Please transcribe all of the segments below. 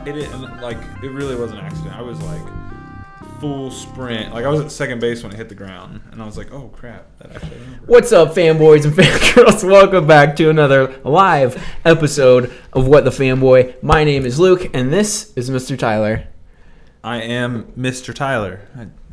It really was an accident. I was like full sprint. Like I was at second base when it hit the ground, and I was like, "Oh crap!" That actually happened. What's up, fanboys and fangirls? Welcome back to another live episode of What the Fanboy. My name is Luke, and this is Mr. Tyler. I am Mr. Tyler.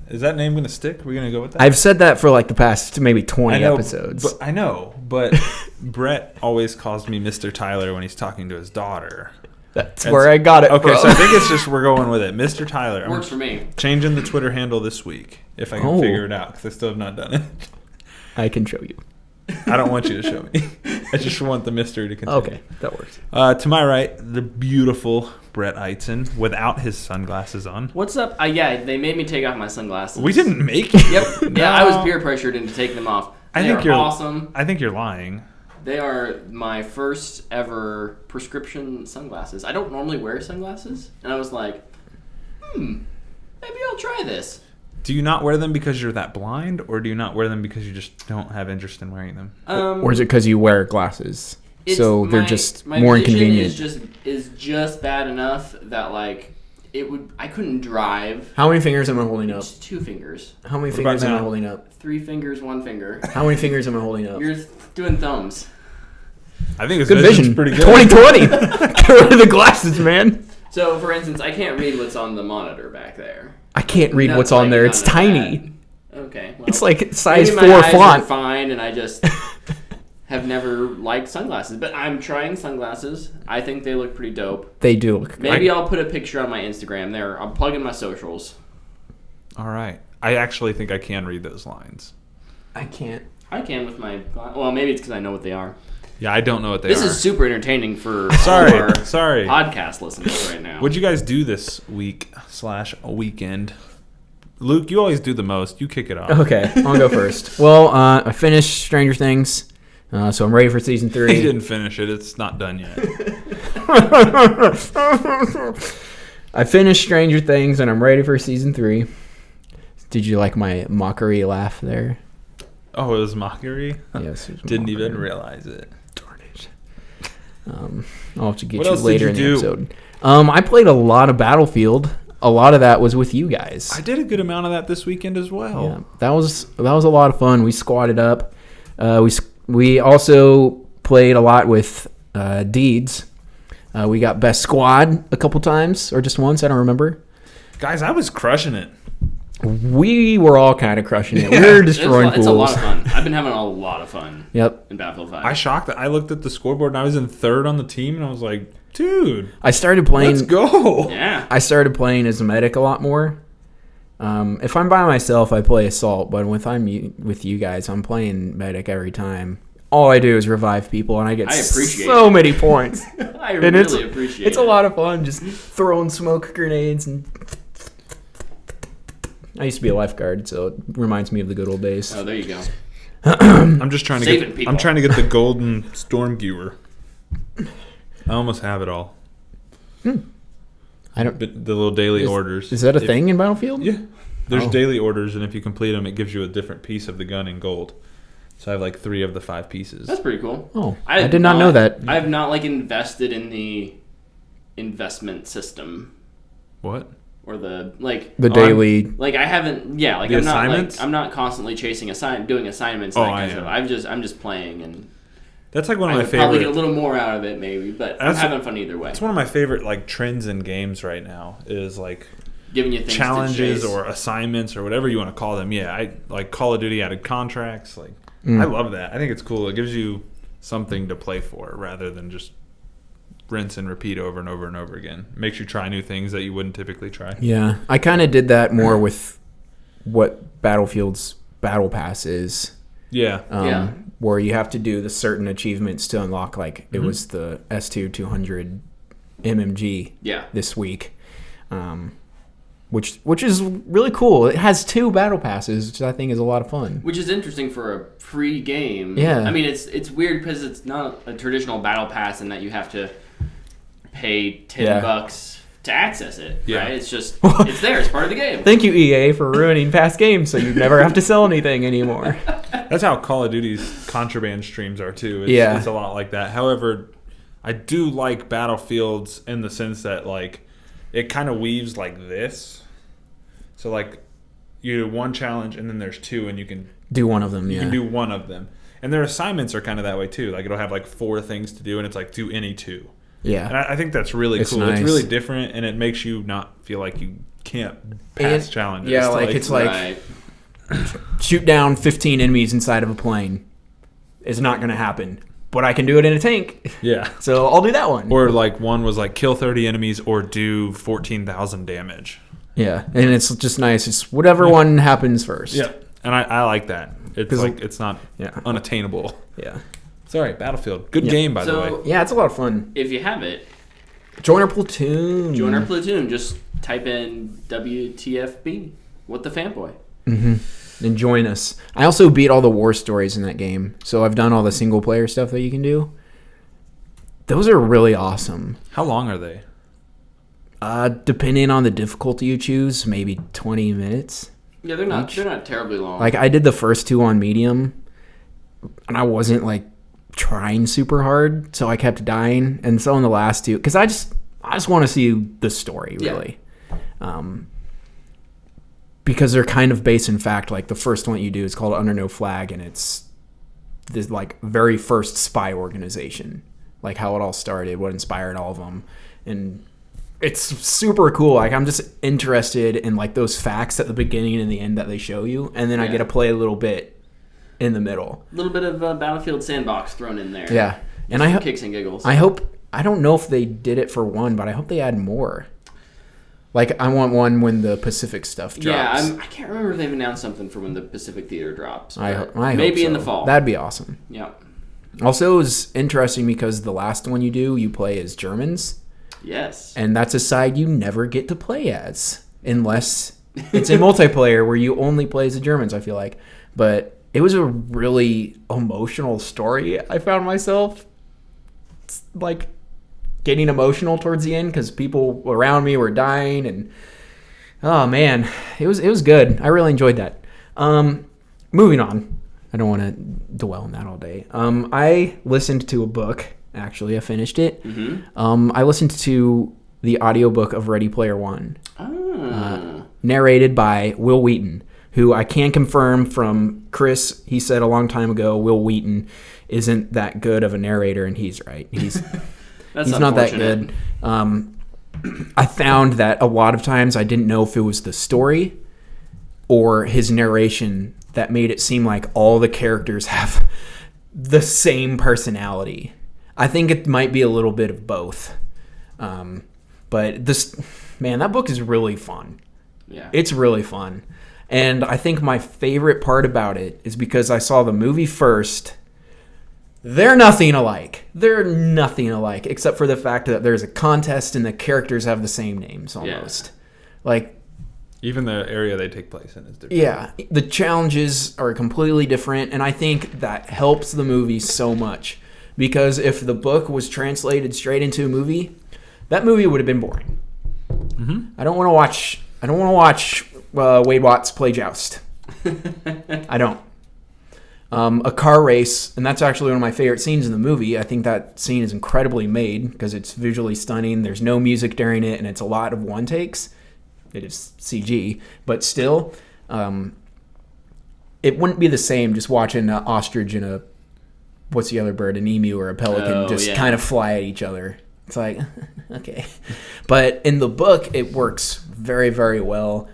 Is that name gonna stick? We're gonna go with that. I've said that for like the past maybe 20 episodes. But Brett always calls me Mr. Tyler when he's talking to his daughter. That's where I got it from. So I think it's just we're going with it. Mr. Tyler. Works for me. Changing the Twitter handle this week, if I can figure it out, because I still have not done it. I can show you. I don't want you to show me. I just want the mystery to continue. Okay, that works. To my right, the beautiful Brett Eitzen without his sunglasses on. What's up? Yeah, they made me take off my sunglasses. We didn't make you. Yep. Yeah, I was peer pressured into taking them off. They are awesome. I think you're lying. They are my first ever prescription sunglasses. I don't normally wear sunglasses, and I was like, maybe I'll try this. Do you not wear them because you're that blind, or do you not wear them because you just don't have interest in wearing them? Or is it because you wear glasses? So they're just more inconvenient. Is just bad enough that like I couldn't drive. How many fingers am I holding up? Just 2 fingers. How many fingers am I holding up? 3 fingers, 1 finger. How many fingers am I holding up? You're doing thumbs. I think his good vision's pretty good. 2020. Get rid of the glasses, man. So, for instance, I can't read what's on the monitor back there. I can't read what's on there. It's tiny. Okay. Well, it's like size 4 maybe my eyes font. Are fine, and I just have never liked sunglasses. But I'm trying sunglasses. I think they look pretty dope. They do look. Maybe I'll put a picture on my Instagram there. I'll plug in my socials. All right. I actually think I can read those lines. I can't. I can with my. Well, maybe it's because I know what they are. Yeah, I don't know what they are. This is super entertaining for sorry podcast listeners right now. What'd you guys do this week/weekend? Luke, you always do the most. You kick it off. Okay, I'll go first. Well, I finished Stranger Things, so I'm ready for season 3. He didn't finish it. It's not done yet. I finished Stranger Things, and I'm ready for season 3. Did you like my mockery laugh there? Oh, it was mockery? Yes. It was Didn't mockery. even realize it. Darn it. I'll have to get what you else later did you in the do? episode. I played a lot of Battlefield. A lot of that was with you guys. I did a good amount of that this weekend as well. Yeah, that was a lot of fun. We squatted up. We also played a lot with Deeds. We got best squad a couple times, or just once. I don't remember. Guys, I was crushing it. We were all kind of crushing it. We were destroying It's fools. a lot of fun. I've been having a lot of fun. Yep. In Battlefield 5. I shocked that I looked at the scoreboard and I was in 3rd on the team, and I was like, dude, I started playing. let's go. Yeah. I started playing as a medic a lot more. If I'm by myself, I play assault, but if I'm with you guys, I'm playing medic every time. All I do is revive people, and I get so many points. I really appreciate it. It's a lot of fun just throwing smoke grenades. And I used to be a lifeguard, so it reminds me of the good old days. Oh, there you go. I'm just trying to Saving people. I'm trying to get the golden storm gear. I almost have it all. I don't. But the little daily orders. Is that a thing in Battlefield? Yeah. There's daily orders, and if you complete them, it gives you a different piece of the gun in gold. So I have like 3 of the 5 pieces. That's pretty cool. Oh, I did not know that. I have not invested in the investment system. What? Or the daily. I haven't. Yeah, like the I'm not assignments? I'm not constantly chasing doing assignments. Oh, And that kind of stuff. I'm just playing, and that's like one of my favorite. Probably get a little more out of it, maybe, but I'm having fun either way. It's one of my favorite trends in games right now is giving you things challenges to chase. or assignments or whatever you want to call them. Yeah, I like Call of Duty added contracts. I love that. I think it's cool. It gives you something to play for rather than just rinse and repeat over and over and over again. It makes you try new things that you wouldn't typically try. Yeah, I kind of did that more with what Battlefield's Battle Pass is. Yeah. Where you have to do the certain achievements to unlock, it was the S2 200 MMG this week, which is really cool. It has 2 Battle Passes, which I think is a lot of fun. Which is interesting for a free game. Yeah. I mean, it's weird because it's not a traditional Battle Pass in that you have to pay $10 to access it, right? It's just, it's there. It's part of the game. Thank you, EA, for ruining past games so you never have to sell anything anymore. That's how Call of Duty's contraband streams are, too. It's a lot like that. However, I do like Battlefields in the sense that, it kind of weaves like this. So like you do one challenge and then there's two, and you can do one of them. You can do one of them, and their assignments are kind of that way too. Like it'll have like 4 things to do, and it's like do any 2. Yeah, and I think that's really cool. Nice. It's really different, and it makes you not feel like you can't pass challenges. Yeah, like it's like shoot down 15 enemies inside of a plane. It's not going to happen, but I can do it in a tank. Yeah, so I'll do that one. Or like one was like kill 30 enemies or do 14,000 damage. Yeah, and it's just nice. It's whatever one happens first. Yeah, and I like that. It's like it's not unattainable. Yeah. Sorry, Battlefield. Good game, by the way. Yeah, it's a lot of fun. If you have it, join our platoon. Just type in WTFB. What the fanboy? Mm-hmm. And join us. I also beat all the war stories in that game, so I've done all the single player stuff that you can do. Those are really awesome. How long are they? Depending on the difficulty you choose, maybe 20 minutes. Yeah, they're not terribly long. Like I did the first 2 on medium, and I wasn't like trying super hard, so I kept dying. And so in the last 2, because I just want to see the story really, because they're kind of based in fact. Like the first one you do is called Under No Flag, and it's this like very first spy organization, like how it all started, what inspired all of them, and it's super cool. Like I'm just interested in like those facts at the beginning and the end that they show you, and then I get to play a little bit in the middle. A little bit of Battlefield Sandbox thrown in there. Yeah, and I kicks and giggles. I hope. I don't know if they did it for 1, but I hope they add more. Like I want one when the Pacific stuff drops. Yeah, I can't remember if they've announced something for when the Pacific Theater drops. I hope maybe so. in the fall. That'd be awesome. Yeah. Also, it was interesting because the last one you play as Germans. Yes. And that's a side you never get to play as unless it's in multiplayer where you only play as the Germans, I feel like. But it was a really emotional story. I found myself like getting emotional towards the end because people around me were dying, and oh man, it was good. I really enjoyed that. Moving on. I don't want to dwell on that all day. I listened to a book. Actually, I finished it. Mm-hmm. I listened to the audiobook of Ready Player One, narrated by Will Wheaton, who I can confirm from Chris. He said a long time ago, Will Wheaton isn't that good of a narrator, and he's right. He's not that good. I found that a lot of times I didn't know if it was the story or his narration that made it seem like all the characters have the same personality. I think it might be a little bit of both. But that book is really fun. Yeah. It's really fun. And I think my favorite part about it is because I saw the movie first. They're nothing alike. Except for the fact that there's a contest and the characters have the same names almost. Yeah. Like, even the area they take place in is different. Yeah, the challenges are completely different, and I think that helps the movie so much. Because if the book was translated straight into a movie, that movie would have been boring. Mm-hmm. I don't want to watch Wade Watts play Joust. I don't. A car race, and that's actually one of my favorite scenes in the movie. I think that scene is incredibly made because it's visually stunning. There's no music during it, and it's a lot of one takes. It is CG, but still, it wouldn't be the same just watching an ostrich and a, what's the other bird, an emu or a pelican kind of fly at each other. It's like, okay. But in the book, it works very, very well.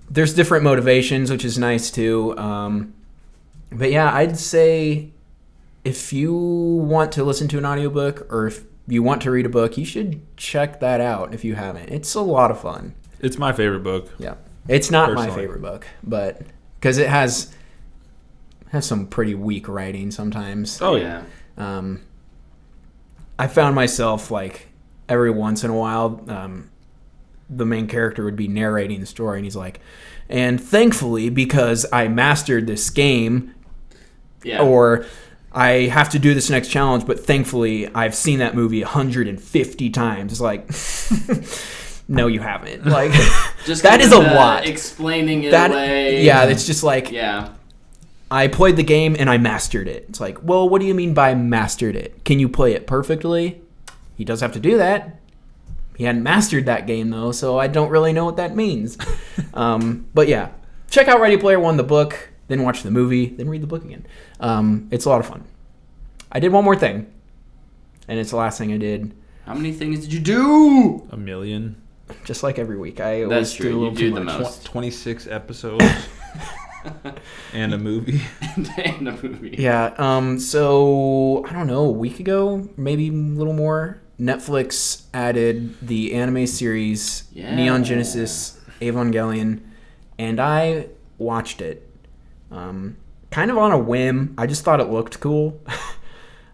There's different motivations, which is nice too. But yeah, I'd say if you want to listen to an audiobook or if you want to read a book, you should check that out if you haven't. It's a lot of fun. It's my favorite book. Yeah. It's not personally my favorite book, but because it has some pretty weak writing sometimes. Oh, yeah. I found myself, like, every once in a while, the main character would be narrating the story, and he's like, and thankfully, because I mastered this game, or I have to do this next challenge, but thankfully, I've seen that movie 150 times. It's like, no, you haven't. Like, just that is a lot. Explaining it away. Yeah, it's just like, I played the game and I mastered it. It's like, well, what do you mean by mastered it? Can you play it perfectly? He does have to do that. He hadn't mastered that game, though, so I don't really know what that means. But yeah, check out Ready Player One, the book, then watch the movie, then read the book again. It's a lot of fun. I did one more thing, and it's the last thing I did. How many things did you do? 1 million. Just like every week. I always do a little too much. The most. 26 episodes. And a movie. And a movie. Yeah, so, I don't know, a week ago, maybe a little more, Netflix added the anime series Neon Genesis Evangelion, and I watched it. Kind of on a whim. I just thought it looked cool.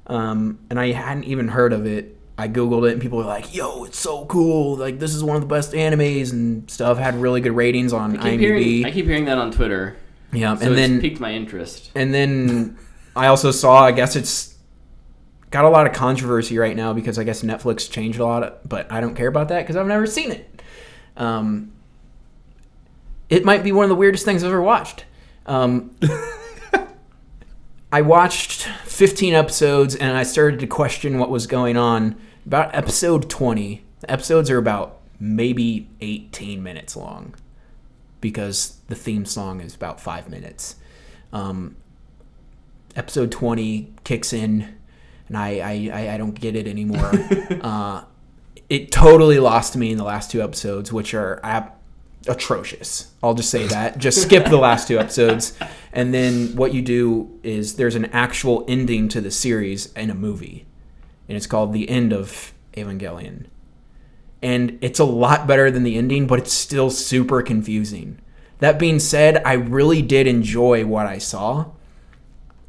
And I hadn't even heard of it. I Googled it, and people were like, yo, it's so cool. Like, this is one of the best animes and stuff. Had really good ratings on IMDb. I keep hearing that on Twitter. Yeah, so and then piqued my interest. And then I also saw, I guess it's got a lot of controversy right now because I guess Netflix changed a lot, but I don't care about that because I've never seen it. It might be one of the weirdest things I've ever watched. I watched 15 episodes and I started to question what was going on about episode 20. The episodes are about maybe 18 minutes long because the theme song is about 5 minutes. Episode 20 kicks in and I don't get it anymore. It totally lost me in the last 2 episodes, which are atrocious. I'll just say that. Just skip the last 2 episodes. And then what you do is there's an actual ending to the series in a movie. And it's called The End of Evangelion. And it's a lot better than the ending, but it's still super confusing. That being said, I really did enjoy what I saw.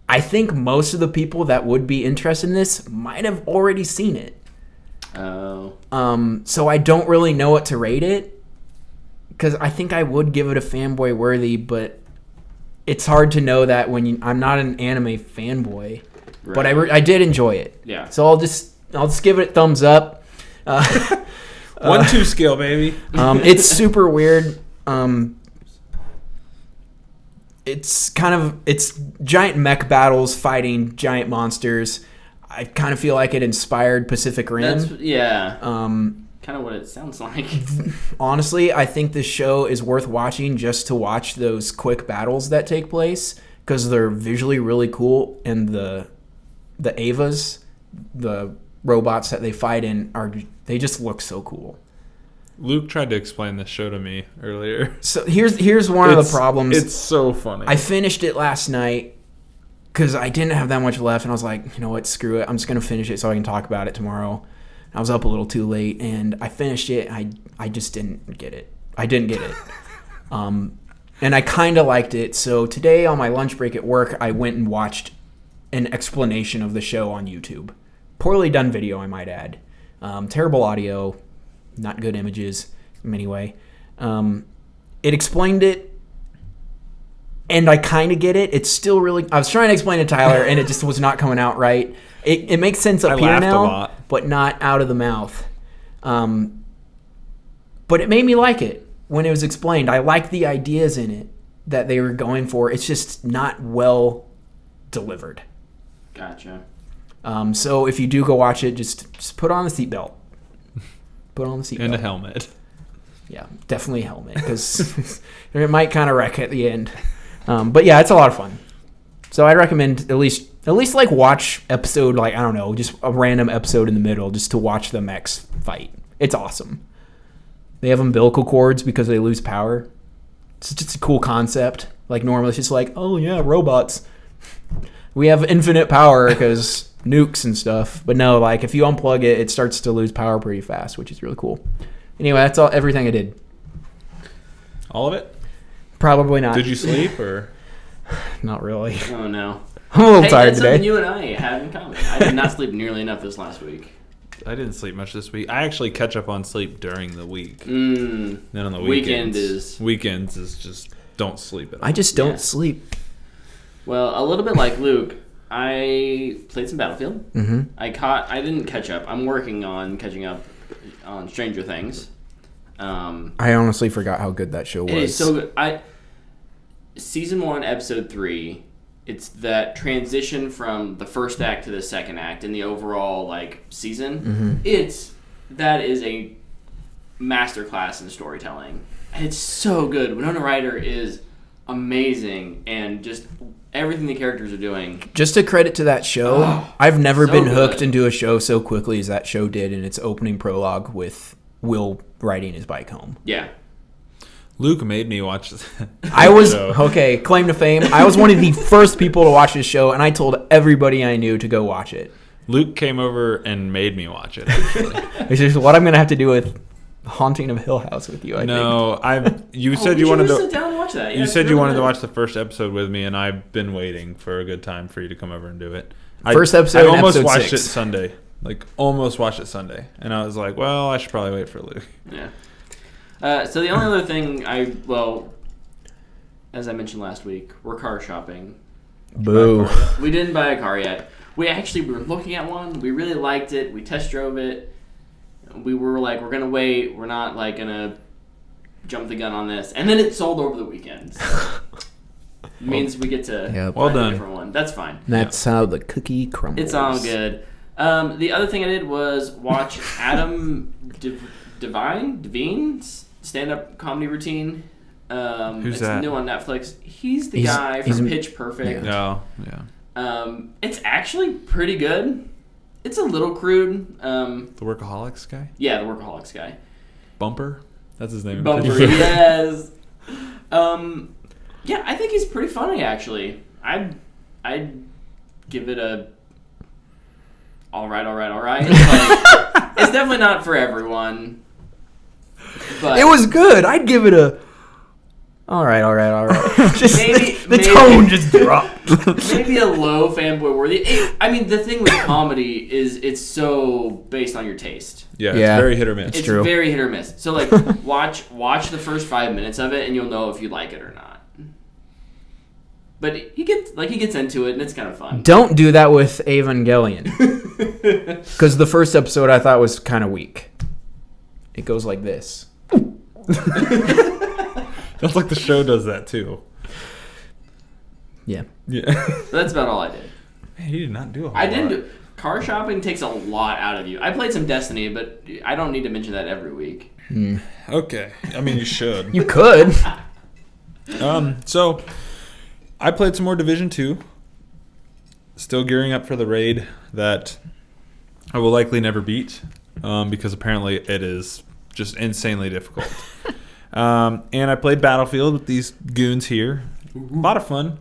I think most of the people that would be interested in this might have already seen it. Oh. So I don't really know what to rate it. Because I think I would give it a fanboy worthy, but it's hard to know that when I'm not an anime fanboy. Right. But I did enjoy it. Yeah. So I'll just give it a thumbs up. 1-2 scale, baby. It's super weird. It's giant mech battles fighting giant monsters. I kind of feel like it inspired Pacific Rim. Kind of what it sounds like. Honestly, I think this show is worth watching just to watch those quick battles that take place because they're visually really cool, and the Avas, the robots that they fight in, they just look so cool. Luke tried to explain this show to me earlier. So here's one of the problems. It's so funny. I finished it last night because I didn't have that much left, and I was like, you know what, screw it. I'm just gonna finish it so I can talk about it tomorrow. I was up a little too late, and I finished it. I just didn't get it. I didn't get it. And I kind of liked it. So today on my lunch break at work, I went and watched an explanation of the show on YouTube. Poorly done video, I might add. Terrible audio, not good images. Anyway, it explained it, and I kind of get it. It's still really... I was trying to explain it to Tyler, and it just was not coming out right. It makes sense up here now, but not out of the mouth. But it made me like it when it was explained. I liked the ideas in it that they were going for. It's just not well delivered. Gotcha. So if you do go watch it, just put on the seatbelt. Put on the seatbelt. And a helmet. Yeah, definitely a helmet, because it might kind of wreck at the end. But yeah, it's a lot of fun. So I recommend at least like watch episode, like, I don't know, just a random episode in the middle just to watch the mechs fight. It's awesome. They have umbilical cords because they lose power. It's just a cool concept. Like normally it's just like, oh yeah, robots. We have infinite power because nukes and stuff. But no, like if you unplug it, it starts to lose power pretty fast, which is really cool. Anyway, that's everything I did. All of it? Probably not. Did you sleep or? Not really. Oh no. I'm a little tired that's today. Something you and I have in common. I did not sleep nearly enough this last week. I didn't sleep much this week. I actually catch up on sleep during the week. Then on the weekends is just don't sleep at all. I just don't sleep. Well, a little bit like Luke, I played some Battlefield. Mm-hmm. I didn't catch up. I'm working on catching up on Stranger Things. I honestly forgot how good that show was. It is so good. Season 1, episode 3 it's that transition from the first act to the second act and the overall like season. That is a masterclass in storytelling. And it's so good. Winona Ryder is amazing, and just everything the characters are doing. Just a credit to that show. I've never been hooked into a show so quickly as that show did in its opening prologue with Will riding his bike home. Yeah. Luke made me watch this. I was, okay, claim to fame. I was one of the first people to watch this show, and I told everybody I knew to go watch it. Luke came over and made me watch it, actually. It's just what I'm going to have to do with Haunting of Hill House with you, I think. You said you wanted to sit down and watch that. You said you wanted to watch the first episode with me, and I've been waiting for a good time for you to come over and do it. First episode, I almost episode watched 6. it Sunday. Almost watched it Sunday. And I was like, well, I should probably wait for Luke. Yeah. So the only other thing as I mentioned last week, we're car shopping. Boo. We didn't buy a car yet. We were looking at one. We really liked it. We test drove it. We were like, we're going to wait. We're not going to jump the gun on this. And then it sold over the weekend. So means we get to well done. A different one. That's fine. That's how the cookie crumbles. It's all good. The other thing I did was watch Adam Devine's stand-up comedy routine. Who's it's that? New on Netflix. He's the guy from Pitch Perfect. Yeah. It's actually pretty good. It's a little crude. The Workaholics guy? Yeah, the Workaholics guy. Bumper? That's his name. Bumper, yes. Yeah, I think he's pretty funny, actually. I'd give it a all right. It's definitely not for everyone. But it was good. I'd give it a all right. Just, maybe the tone just dropped. Maybe a low fanboy worthy. The thing with comedy is it's so based on your taste. Yeah, it's very hit or miss. It's true. Very hit or miss. So watch the first 5 minutes of it, and you'll know if you like it or not. But he gets into it, and it's kind of fun. Don't do that with Evangelion, because the first episode I thought was kind of weak. It goes like this. That's like the show does that too. Yeah. That's about all I did. Man, you did not do a whole lot. Car shopping takes a lot out of you. I played some Destiny, but I don't need to mention that every week. Okay. You should. You could. So I played some more Division 2. Still gearing up for the raid that I will likely never beat because apparently it is just insanely difficult. And I played Battlefield with these goons here. A lot of fun.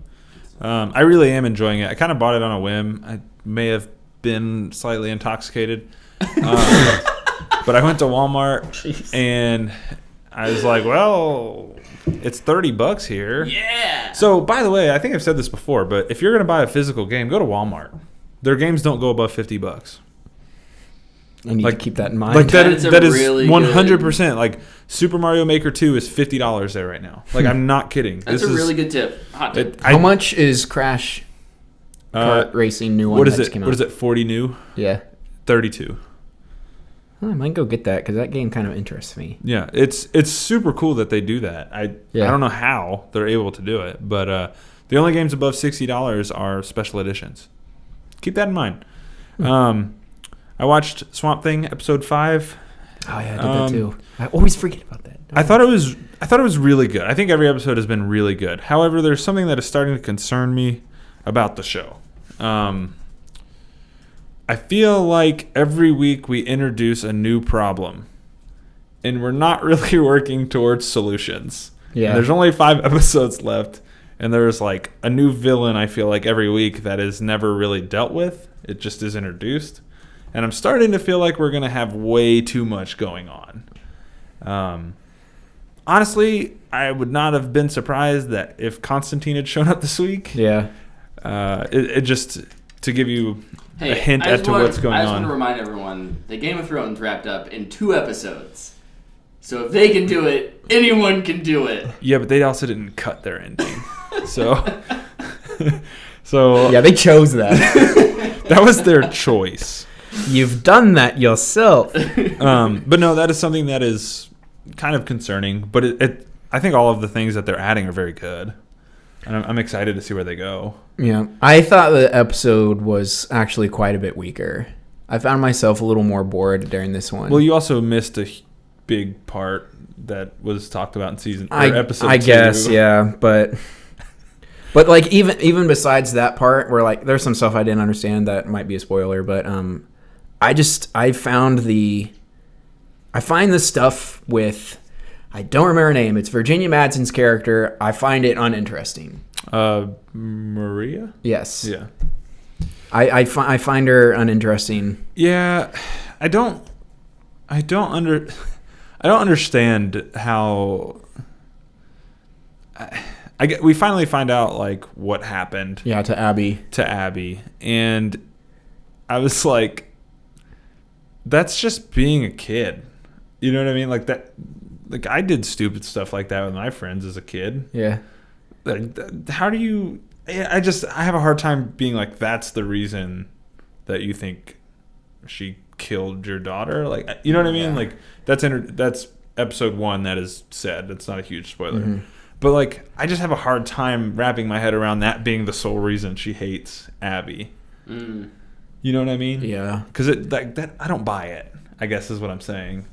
I really am enjoying it. I kind of bought it on a whim. I may have been slightly intoxicated. But I went to Walmart and I was like, well, it's $30 here. Yeah. So, by the way, I think I've said this before, but if you're going to buy a physical game, go to Walmart. Their games don't go above $50. I need to keep that in mind. That is really 100%. Like Super Mario Maker 2 is $50 there right now. I'm not kidding. That's a really good tip. Hot tip. How much is Crash Kart Racing new one? What is it? What is it? 40 new? Yeah. 32. I might go get that because that game kind of interests me. Yeah, it's super cool that they do that. I don't know how they're able to do it, but the only games above $60 are special editions. Keep that in mind. I watched Swamp Thing episode 5. Oh yeah, I did that too. I always forget about that. I thought it was really good. I think every episode has been really good. However, there's something that is starting to concern me about the show. I feel like every week we introduce a new problem, and we're not really working towards solutions. Yeah. And there's only 5 episodes left, and there's a new villain, I feel like, every week that is never really dealt with. It just is introduced. And I'm starting to feel like we're going to have way too much going on. Honestly, I would not have been surprised that if Constantine had shown up this week. Yeah. It just to give you a hint as to what's going on. I just want to remind everyone that Game of Thrones wrapped up in 2 episodes. So if they can do it, anyone can do it. Yeah, but they also didn't cut their ending. So yeah, they chose that. That was their choice. You've done that yourself. But no, that is something that is kind of concerning. But I think all of the things that they're adding are very good. And I'm excited to see where they go. Yeah. I thought the episode was actually quite a bit weaker. I found myself a little more bored during this one. Well, you also missed a big part that was talked about in episode 2. I guess, yeah. But like even besides that part where like there's some stuff I didn't understand that might be a spoiler, but I find the stuff with, I don't remember her name. It's Virginia Madsen's character. I find it uninteresting. Maria? Yes. Yeah. I find her uninteresting. Yeah, I don't understand how. We finally find out like what happened. Yeah, to Abby, and I was like, that's just being a kid. You know what I mean? Like that. Like I did stupid stuff like that with my friends as a kid. Yeah. Like, how do you? I have a hard time being like, that's the reason that you think she killed your daughter. Like, you know what I mean? Yeah. Like that's episode 1. That is said. That's not a huge spoiler. Mm-hmm. But like, I just have a hard time wrapping my head around that being the sole reason she hates Abby. Mm. You know what I mean? Yeah. Because that I don't buy it, I guess is what I'm saying.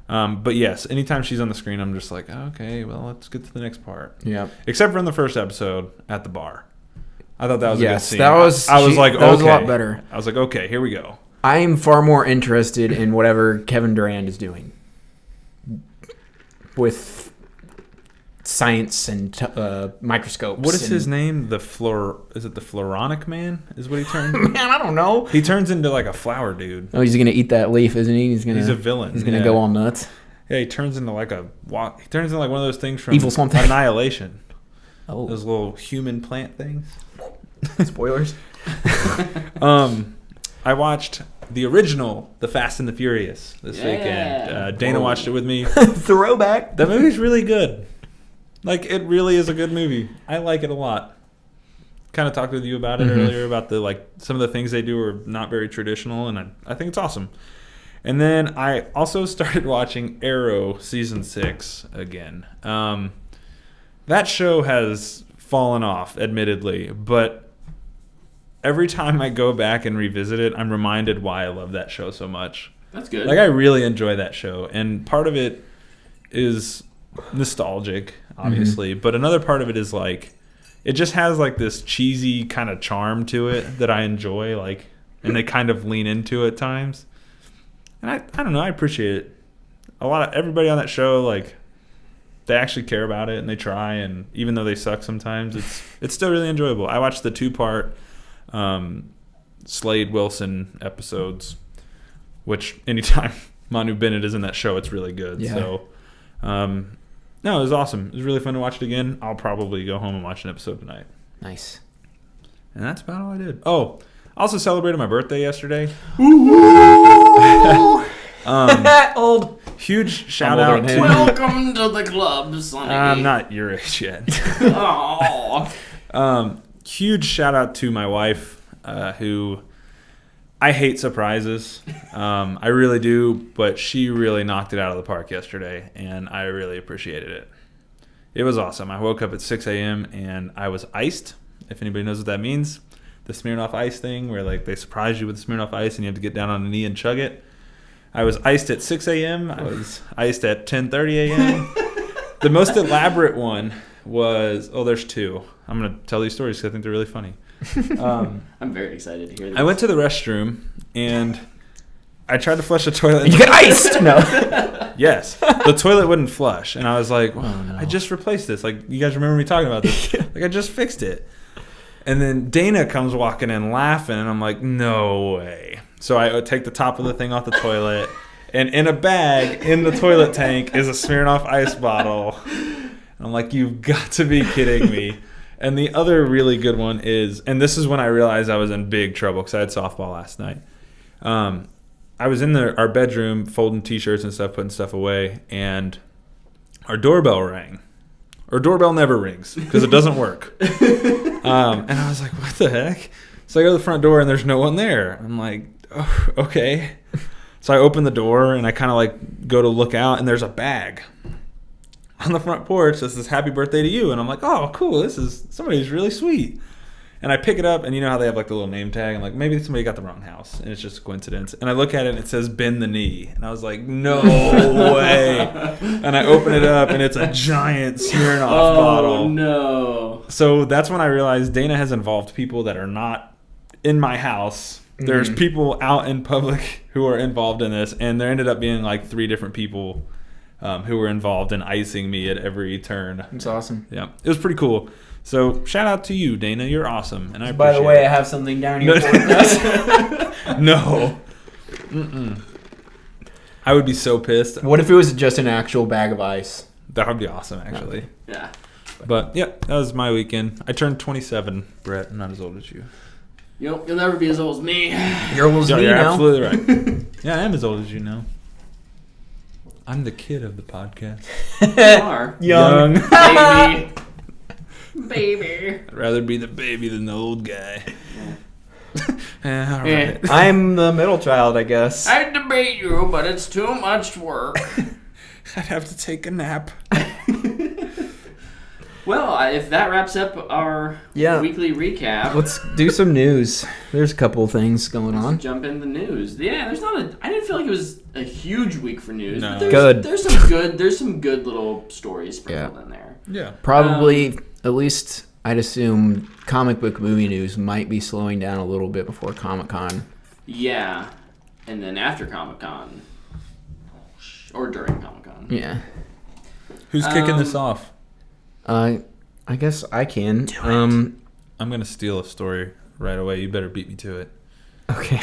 But yes, anytime she's on the screen, I'm just like, okay, well, let's get to the next part. Yeah. Except for in the first episode at the bar. I thought that was a good scene. That was a lot better. I was like, okay, here we go. I'm far more interested in whatever Kevin Durant is doing with science and microscopes. What is his name? Is it the Floronic Man? Is what he turns? Man, I don't know. He turns into like a flower dude. Oh, he's gonna eat that leaf, isn't he? He's a villain. He's gonna go all nuts. Yeah, he turns into like one of those things from Evil Swamp Thing. Annihilation. Oh, those little human plant things. Spoilers. I watched the original The Fast and the Furious this weekend. Dana watched it with me. Throwback. That movie's really good. Like, it really is a good movie. I like it a lot. Kind of talked with you about it earlier, about some of the things they do are not very traditional, and I think it's awesome. And then I also started watching Arrow Season 6 again. That show has fallen off, admittedly, but every time I go back and revisit it, I'm reminded why I love that show so much. That's good. Like, I really enjoy that show, and part of it is nostalgic, obviously, but another part of it is like, it just has like this cheesy kind of charm to it that I enjoy, like, and they kind of lean into at times. And I don't know, I appreciate it. Everybody on that show, like, they actually care about it and they try, and even though they suck sometimes, it's still really enjoyable. I watched the 2-part Slade Wilson episodes, which anytime Manu Bennett is in that show, it's really good. Yeah. So, no, it was awesome. It was really fun to watch it again. I'll probably go home and watch an episode tonight. Nice. And that's about all I did. Oh, I also celebrated my birthday yesterday. Old. Huge shout out to... Welcome to the club, Sonny. I'm not your age yet. Huge shout out to my wife, who... I hate surprises. I really do, but she really knocked it out of the park yesterday, and I really appreciated it. It was awesome. I woke up at 6 a.m. and I was iced, if anybody knows what that means. The Smirnoff Ice thing, where like they surprise you with Smirnoff Ice and you have to get down on a knee and chug it. I was iced at 6 a.m. I was iced at 10:30 a.m. The most elaborate one was, there's 2. I'm going to tell these stories because I think they're really funny. I'm very excited to hear this. I went to the restroom and I tried to flush the toilet. You get iced? No. Yes. The toilet wouldn't flush. And I was like, no. I just replaced this. Like, you guys remember me talking about this? Like, I just fixed it. And then Dana comes walking in laughing, and I'm like, no way. So I take the top of the thing off the toilet, and in a bag in the toilet tank is a Smirnoff Ice bottle. And I'm like, you've got to be kidding me. And the other really good one is, and this is when I realized I was in big trouble because I had softball last night. I was in our bedroom folding T-shirts and stuff, putting stuff away, and our doorbell rang. Our doorbell never rings because it doesn't work. And I was like, what the heck? So I go to the front door and there's no one there. I'm like, oh, okay. So I open the door and I kind of like go to look out and there's a bag. on the front porch that says "Happy Birthday to you," and I'm like, "Oh, cool! This is somebody's really sweet." And I pick it up, and you know how they have like the little name tag, and like maybe somebody got the wrong house, and it's just a coincidence. And I look at it, and it says "Bend the Knee," and I was like, "No way!" And I open it up, and it's a giant Smirnoff bottle. Oh no! So that's when I realized Dana has involved people that are not in my house. There's people out in public who are involved in this, and there ended up being like 3 different people who were involved in icing me at every turn. It's awesome. Yeah, it was pretty cool. So shout out to you, Dana. You're awesome, and I appreciate By the way, it. I have something down here for us. No. Mm-mm. I would be so pissed. What if it was just an actual bag of ice? That would be awesome, actually. Yeah. But yeah, that was my weekend. I turned 27, Brett. I'm not as old as you. You'll never be as old as me. You're old as me You're now. absolutely right. Yeah, I am as old as you now. I'm the kid of the podcast. You are. Young. Baby. Baby. I'd rather be the baby than the old guy. All right. I'm the middle child, I guess. I'd debate you, but it's too much work. I'd have to take a nap. Well, if that wraps up our weekly recap, Let's do some news. There's a couple of things going on. jump in the news. Yeah, I didn't feel like it was a huge week for news. No. But Good. There's some good little stories sprinkled in there. Yeah. Probably, at least I'd assume, comic book movie news might be slowing down a little bit before Comic-Con. Yeah, and then after Comic-Con. Or during Comic-Con. Yeah. Who's kicking this off? I guess I can. I'm going to steal a story right away. You better beat me to it. Okay.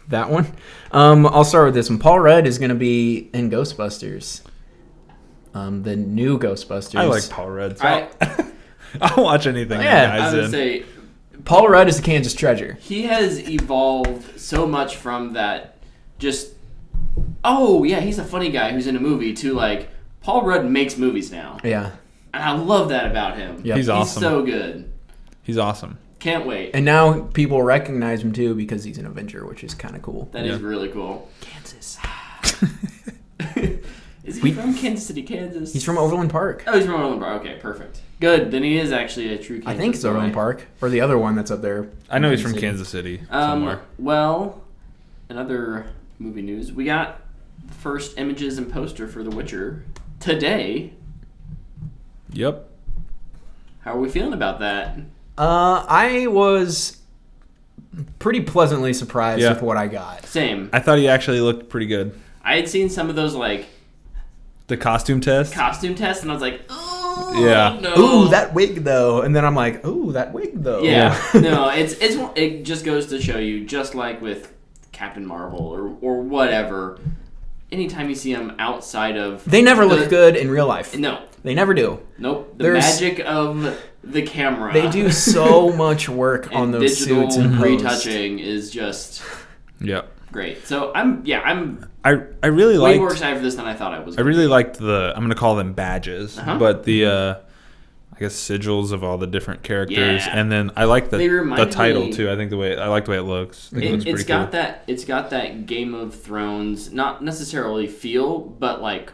That one? I'll start with this one. Paul Rudd is going to be in Ghostbusters. The new Ghostbusters. I like Paul Rudd. So I'll watch anything that I guy's would in. say Paul Rudd is the Kansas Treasure. he has evolved so much from that just, oh, yeah, he's a funny guy who's in a movie to like, Paul Rudd makes movies now. Yeah. And I love that about him. Yep. He's awesome. He's so good. He's awesome. Can't wait. And now people recognize him too because he's an Avenger, which is kind of cool. That is really cool. Kansas. Is he from Kansas City, Kansas? He's from Overland Park. Oh, he's from Overland Park. Okay, perfect. Good. Then he is actually a true Kansas I think it's boy. Overland Park. Or the other one that's up there. I know he's from City. Kansas City somewhere. Well, another movie news. We got the first images and poster for The Witcher today. Yep. How are we feeling about that? I was pretty pleasantly surprised with what I got. Same. I thought he actually looked pretty good. I had seen some of those like The costume test? costume tests, and I was like, oh Yeah. no. Ooh, that wig though. And then I'm like, ooh, that wig though. Yeah. No, it just goes to show you, just like with Captain Marvel or whatever. Anytime you see them outside of They never look good in real life. No. They never do. Nope. The There's- magic of the camera. They do so much work on those digital suits and post. retouching is just Yep. great. So I'm I really way liked more excited for this than I thought I was. I really liked I'm going to call them badges, but the I guess sigils of all the different characters, Yeah. and then I like They the remind title me- too. I like the way it looks. I think it looks It's pretty got cool. that. It's got that Game of Thrones, not necessarily feel, but like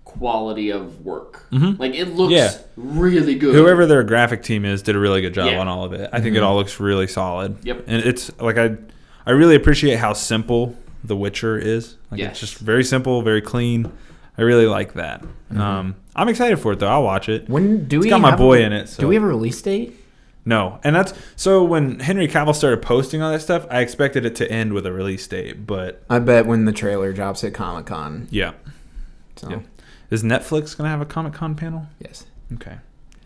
quality of work. Like it looks really good. Whoever their graphic team is did a really good job Yeah. on all of it. I think it all looks really solid. Yep. And it's like I really appreciate how simple The Witcher is. Like Yes. it's just very simple, very clean. I really like that. I'm excited for it though. I'll watch it. When do It's we got my have boy in it. So. Do we have a release date? No, and that's so when Henry Cavill started posting all that stuff, I expected it to end with a release date, but I bet when the trailer drops at Comic-Con. yeah. So, Yeah. Is Netflix gonna have a Comic-Con panel? yes. Okay,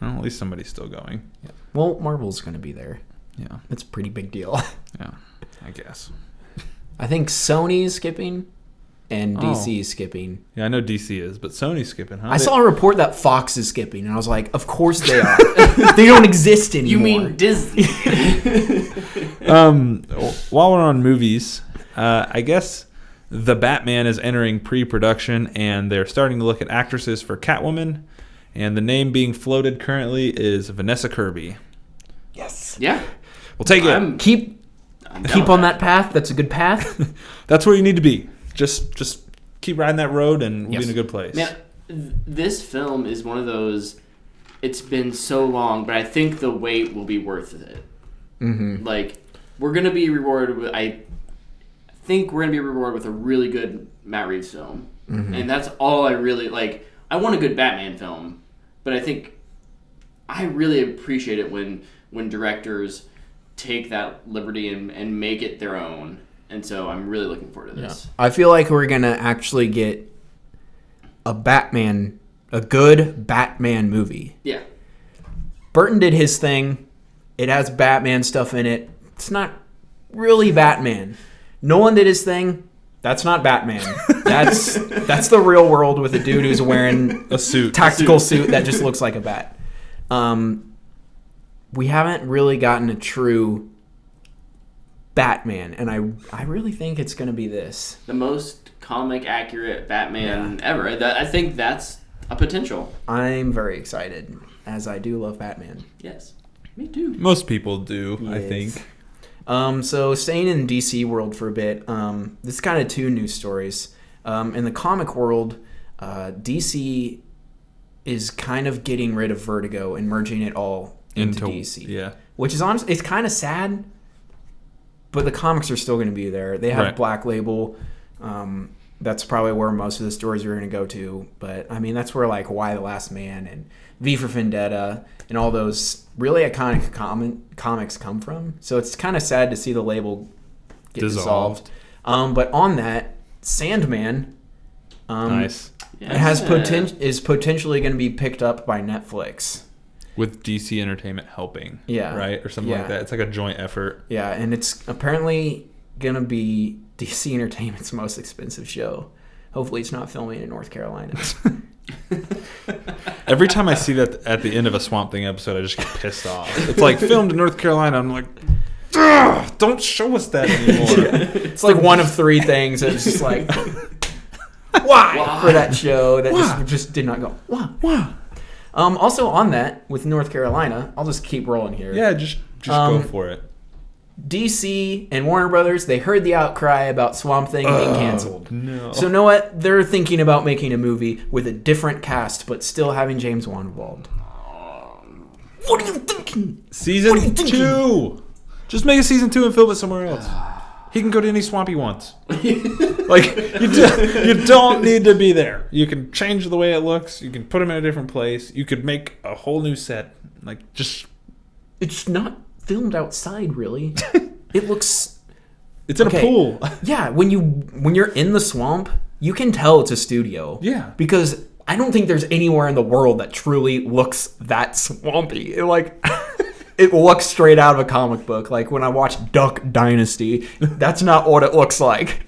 well, at least somebody's still going. Yeah. Well, Marvel's going to be there. Yeah, It's a pretty big deal. yeah, I guess. I think Sony's skipping and Oh. DC is skipping. Yeah, I know DC is, but Sony's skipping, huh? I saw a report that Fox is skipping, and I was like, of course they are. They don't exist anymore. You mean Disney? While we're on movies, I guess The Batman is entering pre-production, and they're starting to look at actresses for Catwoman, and the name being floated currently is Vanessa Kirby. Yes. Yeah. We'll take it. I'm Keep down on with that path. That's a good path. That's where you need to be. Just keep riding that road, and we'll Yes. be in a good place. Man, this film is one of those. It's been so long, but I think the wait will be worth it. Mm-hmm. Like, we're gonna be rewarded with. I think we're gonna be rewarded with a really good Matt Reeves film, and that's all I really like. I want a good Batman film, but I think I really appreciate it when directors take that liberty and make it their own. And so I'm really looking forward to this. Yeah. I feel like we're gonna actually get a good Batman movie. Yeah. Burton did his thing. It has Batman stuff in it. It's not really Batman. Nolan did his thing. That's not Batman. That's the real world with a dude who's wearing a suit, tactical suit that just looks like a bat. We haven't really gotten a true Batman, and I really think it's going to be this. The most comic accurate Batman ever. I think that's a potential. I'm very excited, as I do love Batman. Yes, me too. Most people do, Yes. I think. So staying in DC world for a bit, this is kind of two news stories. In the comic world, DC is kind of getting rid of Vertigo and merging it all into DC. Yeah. Which is honestly, it's kind of sad, but the comics are still going to be there. They have Black Label. That's probably where most of the stories are going to go to. But, I mean, that's where, like, Why the Last Man and V for Vendetta and all those really iconic comics come from. So it's kind of sad to see the label get dissolved. But on that, Sandman nice. Is potentially going to be picked up by Netflix. With DC Entertainment helping. Yeah. Right? Or something like that. It's like a joint effort. Yeah, and it's apparently going to be DC Entertainment's most expensive show. Hopefully it's not filming in North Carolina. Every time I see that at the end of a Swamp Thing episode, I just get pissed off. It's like filmed in North Carolina. I'm like, don't show us that anymore. It's like one of three things. It's just like, why? For that show that just did not go, why? Also on that, with North Carolina, I'll just keep rolling here. Yeah, just go for it. DC and Warner Brothers, they heard the outcry about Swamp Thing being canceled. No. So you know what? They're thinking about making a movie with a different cast, but still having James Wan involved. What are you thinking? Season 2. Just make a season 2 and film it somewhere else. He can go to any swamp he wants. Like, you don't need to be there. You can change the way it looks. You can put him in a different place. You could make a whole new set. Like, just... It's not filmed outside, really. It looks... It's in a pool. Yeah, when you're in the swamp, you can tell it's a studio. Yeah. Because I don't think there's anywhere in the world that truly looks that swampy. It looks straight out of a comic book. Like when I watch Duck Dynasty, that's not what it looks like.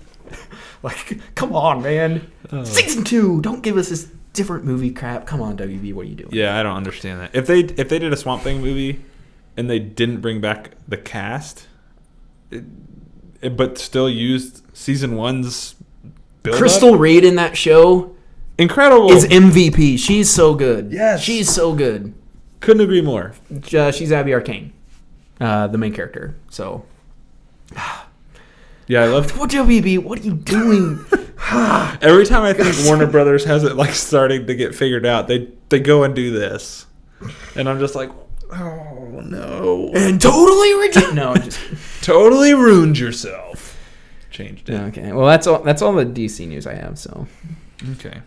Like, come on, man. Season 2, don't give us this different movie crap. Come on, WB, what are you doing? Yeah, I don't understand that. If they did a Swamp Thing movie and they didn't bring back the cast, but still used season 1's build-up. Crystal Reed in that show, incredible, is MVP. She's so good. Yes, she's so good. Couldn't agree more. She's Abby Arcane, the main character. So, yeah, I love. What WB? What are you doing? Every time I think Warner Brothers has it like starting to get figured out, they go and do this, and I'm just like, oh no! And totally no, just totally ruined yourself. Changed it. Okay, well that's all the DC news I have. So, okay.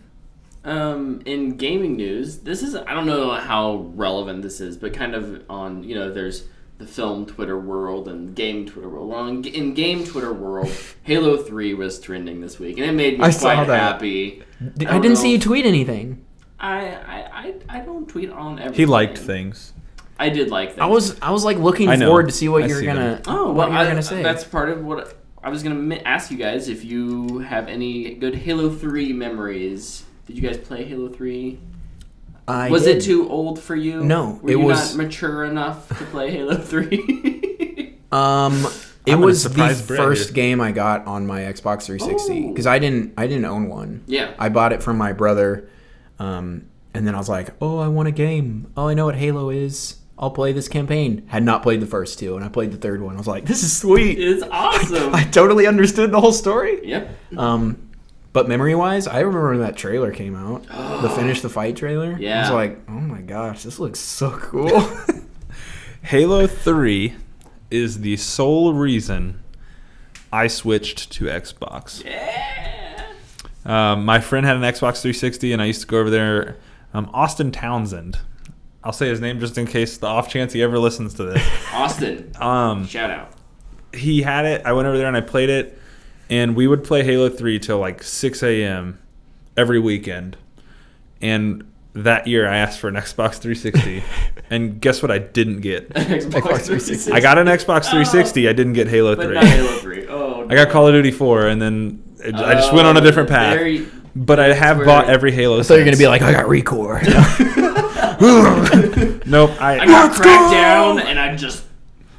In gaming news, this is, I don't know how relevant this is, but kind of on, there's the film Twitter world and game Twitter world. Well, in game Twitter world, Halo 3 was trending this week, and it made me quite happy. I didn't see you tweet anything. I don't tweet on everything. He liked things. I did like things. I was looking forward to see what you're gonna gonna say. That's part of what I was gonna ask you guys, if you have any good Halo 3 memories. Did you guys play Halo 3? Was it too old for you? No, Were you not mature enough to play Halo 3? It was the first game I got on my Xbox 360 because I didn't own one. Yeah, I bought it from my brother, and then I was like, oh, I want a game. Oh, I know what Halo is. I'll play this campaign. Had not played the first two, and I played the third one. I was like, this is sweet. It's awesome. I totally understood the whole story. Yep. But memory-wise, I remember when that trailer came out. The Finish the Fight trailer. Yeah. I was like, oh my gosh, this looks so cool. Halo 3 is the sole reason I switched to Xbox. Yeah. My friend had an Xbox 360, and I used to go over there. Austin Townsend. I'll say his name just in case, the off chance he ever listens to this. Austin. Shout out. He had it. I went over there and I played it. And we would play Halo 3 till like 6 a.m. every weekend. And that year I asked for an Xbox 360. And guess what I didn't get? Xbox 360. I got an Xbox 360. I didn't get Halo 3. But not Halo 3. Oh, no. I got Call of Duty 4, and then I just went on a different path. But I have bought every Halo. I thought you were going to be like, I got Recore. Nope. I got Crackdown, and I just...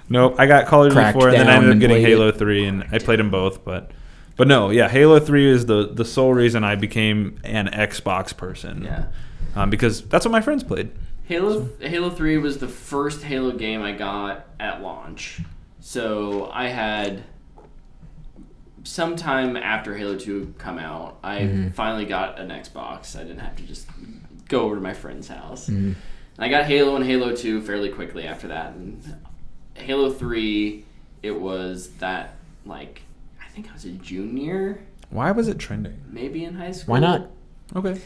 Nope. I got Call of Duty 4, and then I ended up getting Halo it. 3, and I played them both. But no, yeah, Halo 3 is the sole reason I became an Xbox person. Yeah. Because that's what my friends played. Halo 3 was the first Halo game I got at launch. So I had... Sometime after Halo 2 come out, I finally got an Xbox. I didn't have to just go over to my friend's house. And I got Halo and Halo 2 fairly quickly after that. And Halo 3, it was that, like, I think I was a junior. Why was it trending? Maybe in high school. Why not? Okay.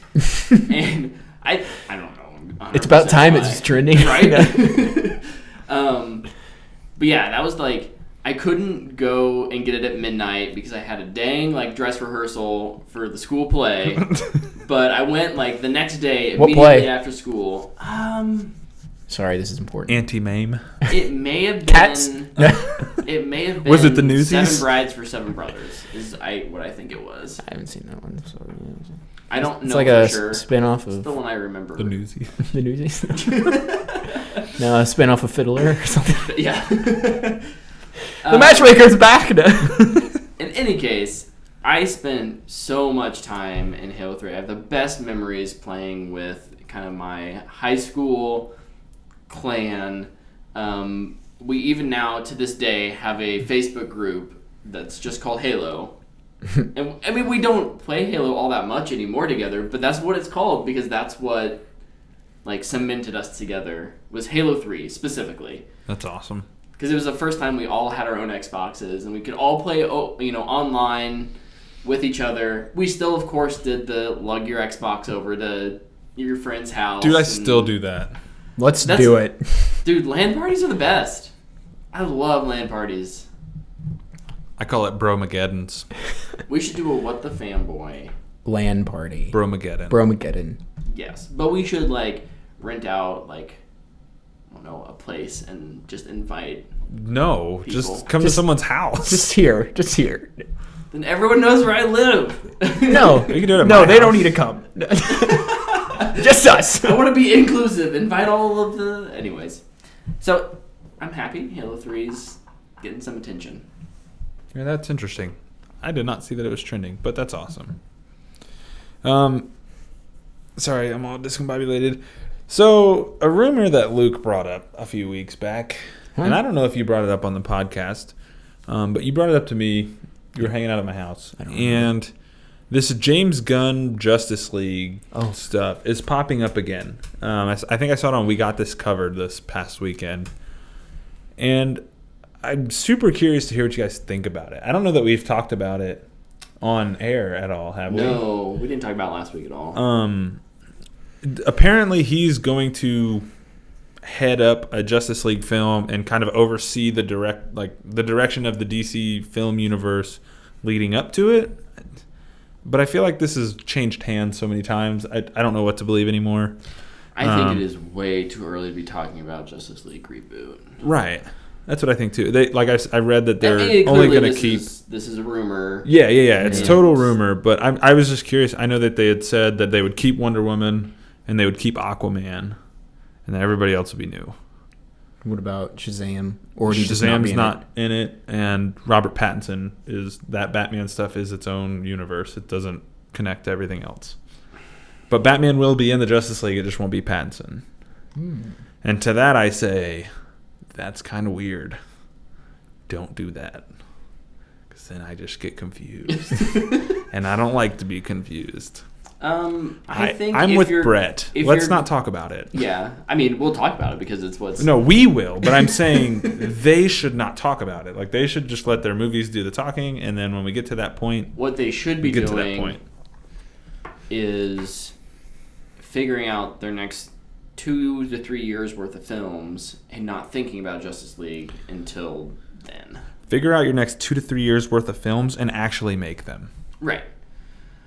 And I don't know. It's about time why. it's trending. Right? But yeah, that was like... I couldn't go and get it at midnight because I had a dang dress rehearsal for the school play. But I went the next day immediately after school. Sorry, this is important. Anti-Mame. It may have been Cats? It may have been Was it the Newsies? 7 Brides for 7 Brothers is what I think it was. I haven't seen that one. So, I don't know it's like for a sure. spin-off It's of the one I remember. The Newsies. the Newsies. No, a spin-off of Fiddler or something. Yeah. The matchmaker's back now. In any case, I spent so much time in Halo 3. I have the best memories playing with kind of my high school clan. We even now, to this day, have a Facebook group that's just called Halo. And I mean, we don't play Halo all that much anymore together, but that's what it's called because that's what cemented us together was Halo 3 specifically. That's awesome. Because it was the first time we all had our own Xboxes and we could all play, online with each other. We still, of course, did the lug your Xbox over to your friend's house. Dude, I still do that. Let's do it. Dude, LAN parties are the best. I love LAN parties. I call it Bromageddons. We should do a What the Fanboy. LAN party. Bromageddon. Yes. But we should, rent out, a place and just invite No, people. just come to someone's house. Just here. Then everyone knows where I live. No. You can do it at no, my they house. don't need to come. Just us. I want to be inclusive. Invite all of the... Anyways. So, I'm happy. Halo 3's getting some attention. Yeah, that's interesting. I did not see that it was trending, but that's awesome. Sorry, I'm all discombobulated. So, a rumor that Luke brought up a few weeks back, and I don't know if you brought it up on the podcast, but you brought it up to me. You were hanging out at my house. And this James Gunn Justice League stuff is popping up again. I think I saw it on We Got This Covered this past weekend. And I'm super curious to hear what you guys think about it. I don't know that we've talked about it on air at all, have we? No, we didn't talk about it last week at all. Apparently he's going to head up a Justice League film and kind of oversee the direction of the DC film universe leading up to it. But I feel like this has changed hands so many times. I don't know what to believe anymore. I think it is way too early to be talking about Justice League reboot. Right. That's what I think too. I read that they're And only going to keep. This is a rumor. Yeah. It's total rumor. But I was just curious. I know that they had said that they would keep Wonder Woman and they would keep Aquaman, and then everybody else would be new. What about Shazam? Or Shazam's not in it, and Robert Pattinson is that Batman stuff is its own universe. It doesn't connect to everything else. But Batman will be in the Justice League. It just won't be Pattinson. And to that I say, that's kind of weird. Don't do that. then I just get confused. And I don't like to be confused. I think I'm with Brett. Let's not talk about it. Yeah. I mean, we'll talk about it because it's what's... No, we will. But I'm saying they should not talk about it. Like, they should just let their movies do the talking. And then when we get to that point... What they should be doing is figuring out their next 2 to 3 years worth of films and not thinking about Justice League until then. Figure out your next 2 to 3 years worth of films and actually make them. Right.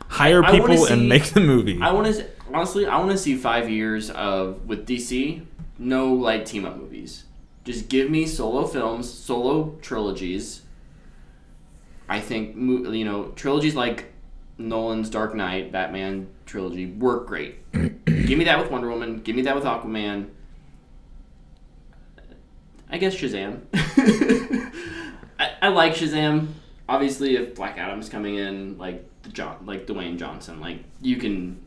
Hire people and make the movie. Honestly, I want to see 5 years of, with DC, no like team up movies. Just give me solo films, solo trilogies. I think trilogies like Nolan's Dark Knight, Batman trilogy work great. Give me that with Wonder Woman. Give me that with Aquaman. I guess Shazam. I like Shazam. Obviously, if Black Adam's coming in, like Dwayne Johnson, like you can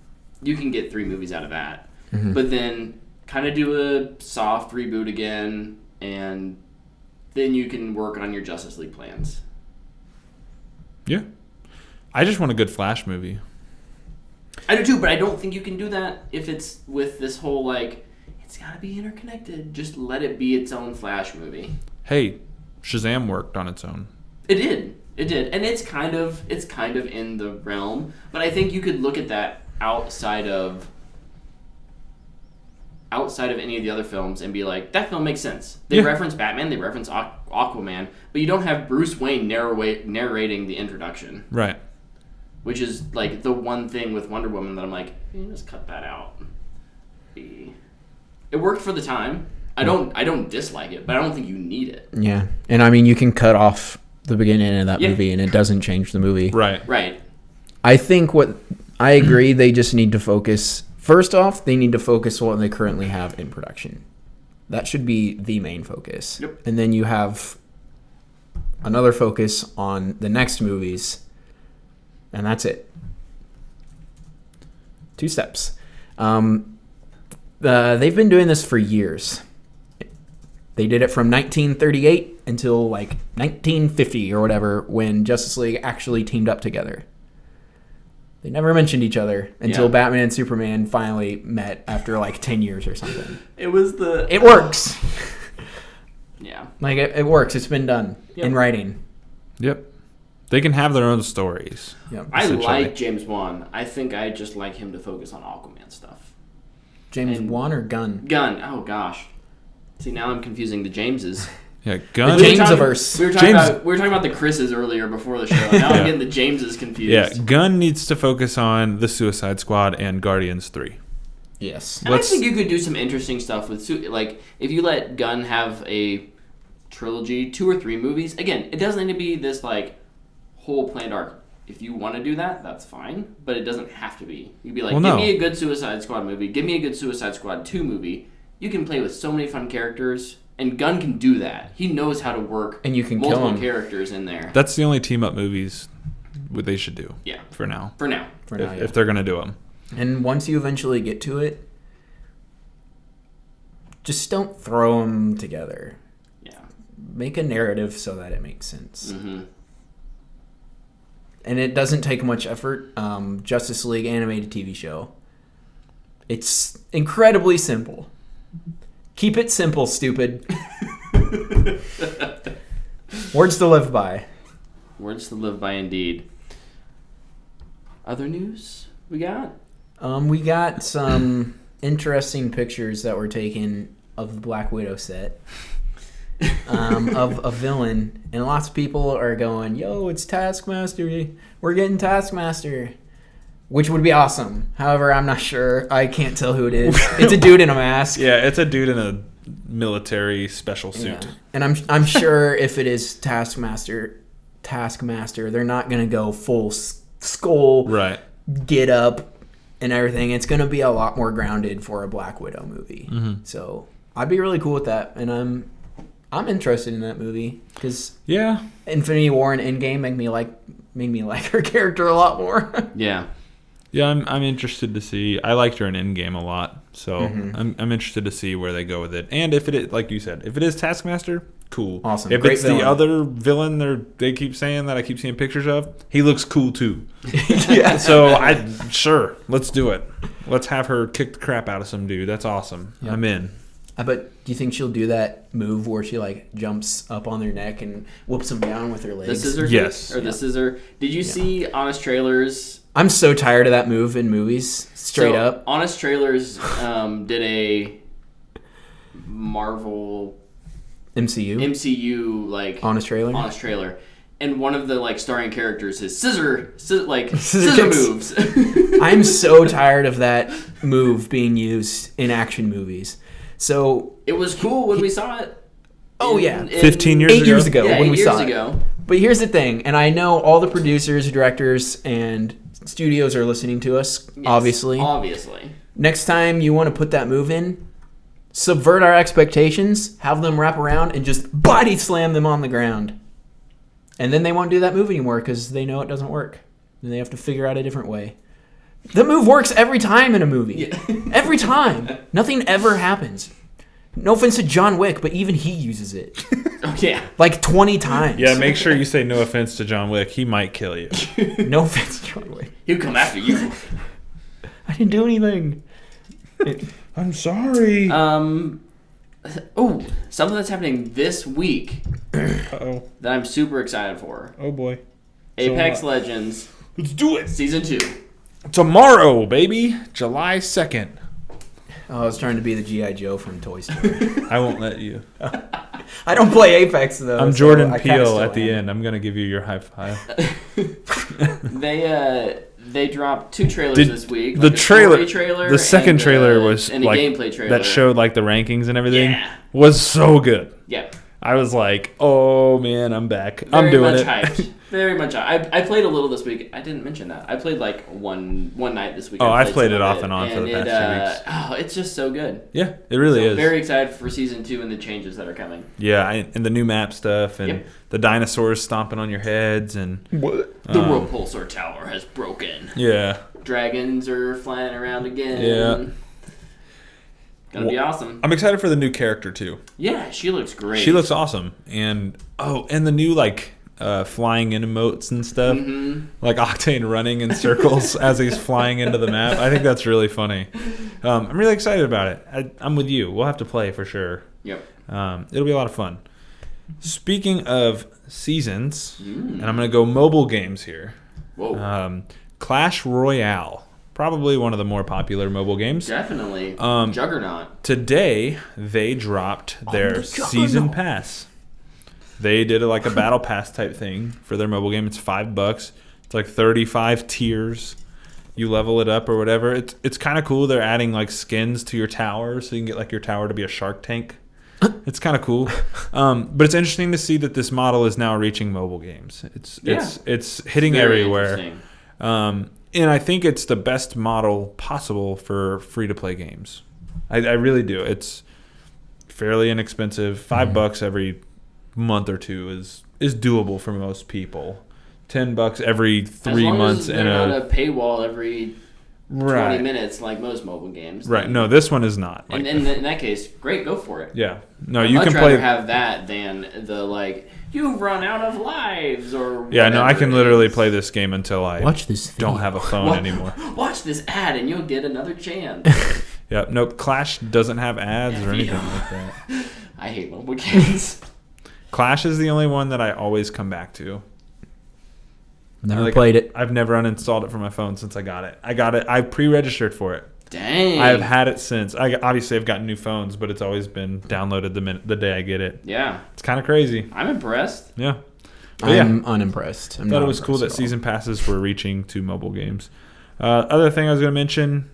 get 3 movies out of that. Mm-hmm. But then kind of do a soft reboot again, and then you can work on your Justice League plans. Yeah, I just want a good Flash movie. I do too, but I don't think you can do that if it's with this whole like it's got to be interconnected. Just let it be its own Flash movie. Hey, Shazam worked on its own. It did, and it's kind of in the realm. But I think you could look at that outside of any of the other films and be like, that film makes sense. They reference Batman, they reference Aquaman, but you don't have Bruce Wayne narrating the introduction, right? Which is like the one thing with Wonder Woman that I'm like, just cut that out. It worked for the time. I don't dislike it, but I don't think you need it. Yeah, and I mean you can cut off the beginning of that movie and it doesn't change the movie. Right. I think I agree. They just need to focus. First off, they need to focus on what they currently have in production. That should be the main focus. Yep. And then you have another focus on the next movies, and that's it. 2 steps. They've been doing this for years. They did it from 1938 until like 1950 or whatever, when Justice League actually teamed up together. They never mentioned each other until Batman and Superman finally met after like 10 years or something. It works. Yeah. Like it works. It's been done in writing. Yep. They can have their own stories. Yep. I like James Wan. I think I just like him to focus on Aquaman stuff. James Wan or Gunn? Gunn. Oh gosh. See, now I'm confusing the Jameses. Yeah, Gunn. The Jamesaverse. We were talking about the Chris's earlier before the show. Now I'm getting the Jameses confused. Yeah, Gunn needs to focus on the Suicide Squad and Guardians 3. Yes. And I think you could do some interesting stuff with like if you let Gunn have a trilogy, 2 or 3 movies. Again, it doesn't need to be this like whole planned arc. If you want to do that, that's fine, but it doesn't have to be. You'd be like, give me a good Suicide Squad movie. Give me a good Suicide Squad 2 movie. You can play with so many fun characters, and Gunn can do that. He knows how to work and you can multiple characters in there. That's the only team-up movies they should do. Yeah. For now. If they're going to do them. And once you eventually get to it, just don't throw them together. Yeah. Make a narrative so that it makes sense. Mm-hmm. And it doesn't take much effort. Justice League animated TV show. It's incredibly simple. Keep it simple, stupid. Words to live by. Words to live by, indeed. Other news we got? We got some interesting pictures that were taken of the Black Widow set. Of a villain, and lots of people are going, yo, it's Taskmaster, we're getting Taskmaster, which would be awesome. However, I'm not sure. I can't tell who it is. It's a dude in a mask. Yeah, it's a dude in a military special suit. Yeah. And I'm sure if it is Taskmaster, they're not going to go full skull, right, get up and everything. It's going to be a lot more grounded for a Black Widow movie. Mm-hmm. So I'd be really cool with that, and I'm interested in that movie because Infinity War and Endgame made me like her character a lot more. Yeah, I'm interested to see. I liked her in Endgame a lot, so I'm interested to see where they go with it. And if it is, like you said, if it is Taskmaster, cool. Awesome. If Great it's villain. the other villain they keep saying that I keep seeing pictures of, he looks cool too. Yeah. So let's do it. Let's have her kick the crap out of some dude. That's awesome. Yep. I'm in. But do you think she'll do that move where she like jumps up on their neck and whoops them down with her legs? The scissor Yes. kick? Or the scissor. Did you see Honest Trailers? I'm so tired of that move in movies. Straight up. Honest Trailers did a Marvel MCU like Honest trailer. And one of the like starring characters is scissor kicks. moves. I'm so tired of that move being used in action movies. So it was cool when we saw it. 15 years 8 years ago Yeah, when 8 we years saw ago. it. But here's the thing, and I know all the producers, directors, and studios are listening to us, Yes, obviously. Next time you want to put that move in, subvert our expectations, have them wrap around, and just body slam them on the ground. And then they won't do that move anymore because they know it doesn't work. And they have to figure out a different way. The move works every time in a movie. Yeah. Every time. Nothing ever happens. No offense to John Wick, but even he uses it. Oh, yeah. Like 20 times. Yeah, make sure you say no offense to John Wick. He might kill you. No offense to John Wick. He'll come after you. I didn't do anything. I'm sorry. Something that's happening this week Uh-oh. that I'm super excited for. Oh, boy. Apex Legends Let's do it. Season 2. Tomorrow, baby. July 2nd. Oh, I was trying to be the G.I. Joe from Toy Story. I won't let you. I don't play Apex, though. I'm so Jordan I kinda Peele still at the am. end. I'm going to give you your high five. They dropped 2 trailers this week. The like a story trailer, the second trailer was and a like gameplay trailer that showed like the rankings and everything. Yeah. Was so good. Yeah. I was like, oh man, I'm back. I'm doing it. Hyped. Very much hyped. I played a little this week. I didn't mention that. I played like one night this week. Oh, I've played some it of off and on for the past 2 weeks. Oh, it's just so good. Yeah, it really is. Very excited for Season 2 and the changes that are coming. Yeah, and the new map stuff and Yep. the dinosaurs stomping on your heads and What? The repulsor tower has broken. yeah. Dragons are flying around again. Yeah. Gonna be awesome. I'm excited for the new character too. Yeah, she looks great. She looks awesome, and the new like flying in emotes and stuff, like Octane running in circles as he's flying into the map. I think that's really funny. I'm really excited about it. I'm with you. We'll have to play for sure. Yep. It'll be a lot of fun. Speaking of seasons, and I'm going to go mobile games here. Whoa. Clash Royale, probably one of the more popular mobile games. Definitely. Juggernaut. Today, they dropped their season pass. They did like a battle pass type thing for their mobile game. It's $5. It's like 35 tiers. You level it up or whatever. It's kind of cool. They're adding like skins to your tower, so you can get like your tower to be a Shark Tank. It's kind of cool. But it's interesting to see that this model is now reaching mobile games. It's hitting everywhere. And I think it's the best model possible for free-to-play games. I really do. It's fairly inexpensive. $5 every month or two is doable for most people. $10 every 3 months. As long as they're not a paywall every 20 minutes like most mobile games. Right. No, this one is not. And in that case, great, go for it. Yeah. No, I'd you much can rather play. have that than the like you've run out of lives or Yeah. No, I whatever can it literally is. play this game until I Watch this don't video. have a phone anymore. Watch this ad and you'll get another chance. Yeah. Nope. Clash doesn't have ads or anything like that. I hate mobile games. Clash is the only one that I always come back to. Never played it. I've never uninstalled it from my phone since I got it. I pre-registered for it. Dang. I've had it since. Obviously I've gotten new phones, but it's always been downloaded the day I get it. Yeah. It's kind of crazy. I'm impressed. Yeah. But yeah, I'm unimpressed. I thought it was cool that season passes were reaching to mobile games. Other thing I was going to mention,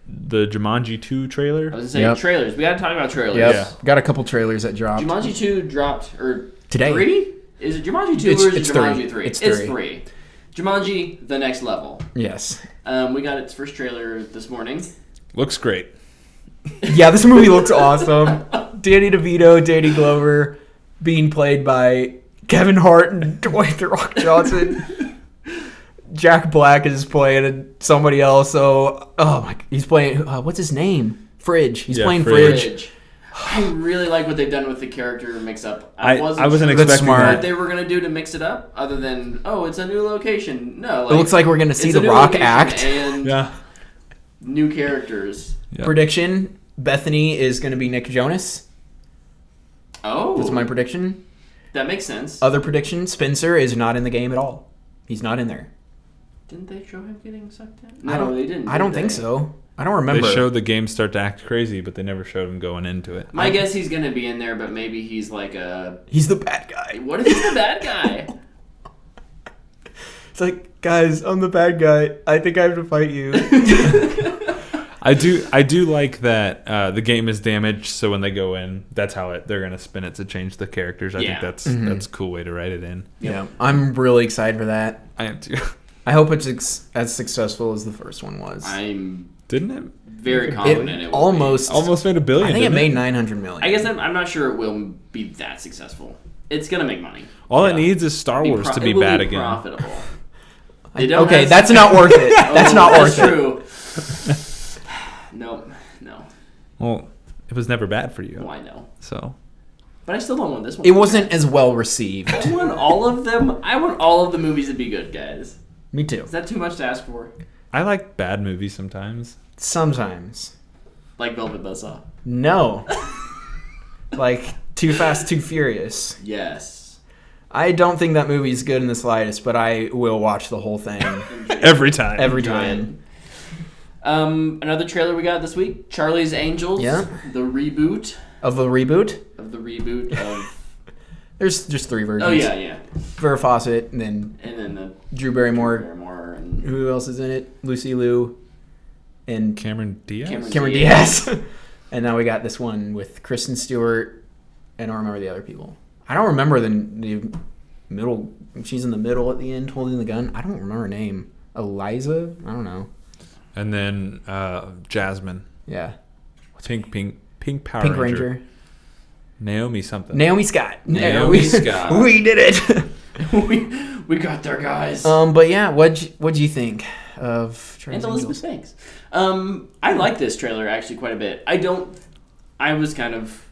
the Jumanji 2 trailer. I was going to say trailers. We got to talk about trailers. Yep. Yeah. Got a couple trailers that dropped. Jumanji 2 dropped Today. 3? Is it Jumanji 2 It's- or is it's it Jumanji 3. 3? It's It's 3. 3. Jumanji, the next level. Yes. We got its first trailer this morning. Looks great. Yeah, this movie looks awesome. Danny DeVito, Danny Glover, being played by Kevin Hart and Dwayne The Rock Johnson. Jack Black is playing somebody else. So, he's playing. What's his name? Fridge. He's playing Fridge. I really like what they've done with the character mix-up. I wasn't sure expecting what they were going to do to mix it up, other than, it's a new location. No, it looks like we're going to see The Rock act. And new characters. Yep. Prediction, Bethany is going to be Nick Jonas. Oh. That's my prediction. That makes sense. Other prediction, Spencer is not in the game at all. He's not in there. Didn't they show him getting sucked in? No, they didn't. I don't think so. I don't remember. They showed the game start to act crazy, but they never showed him going into it. My guess he's going to be in there, but maybe he's like a... He's the bad guy. What if he's the bad guy? It's like, guys, I'm the bad guy. I think I have to fight you. I do like that the game is damaged, so when they go in, that's how they're going to spin it to change the characters. I think that's a cool way to write it in. Yeah, I'm really excited for that. I am too. I hope it's as successful as the first one was. Didn't it? Very confident it will almost made $1 billion. I think it made $900 million. I guess I'm not sure it will be that successful. It's gonna make money. All it needs is Star Wars to be bad again. Profitable. Okay, that's not worth it. That's not worth it. That's true. No. Well, it was never bad for you. Oh, I know. So. But I still don't want this one. It wasn't as well received. I want all of them. I want all of the movies to be good, guys. Me too. Is that too much to ask for? I like bad movies sometimes. Sometimes. Like Velvet Buzzsaw. No. Like Too Fast, Too Furious. Yes. I don't think that movie's good in the slightest, but I will watch the whole thing. Every time. Every time. Another trailer we got this week, Charlie's Angels. Yeah. The reboot. Of the reboot? Of the reboot of... There's just 3 versions. Oh, yeah. Farrah Fawcett, and then the Drew Barrymore. And who else is in it? Lucy Liu. And Cameron Diaz? Cameron Diaz. And now we got this one with Kristen Stewart. I don't remember the other people. I don't remember the middle. She's in the middle at the end holding the gun. I don't remember her name. Eliza? I don't know. And then Jasmine. Yeah. Pink Power Pink Ranger. Naomi something. Naomi Scott. Naomi Scott. We did it. we got there, guys. But yeah, what'd you think of And Elizabeth Banks. I like this trailer actually quite a bit. I was kind of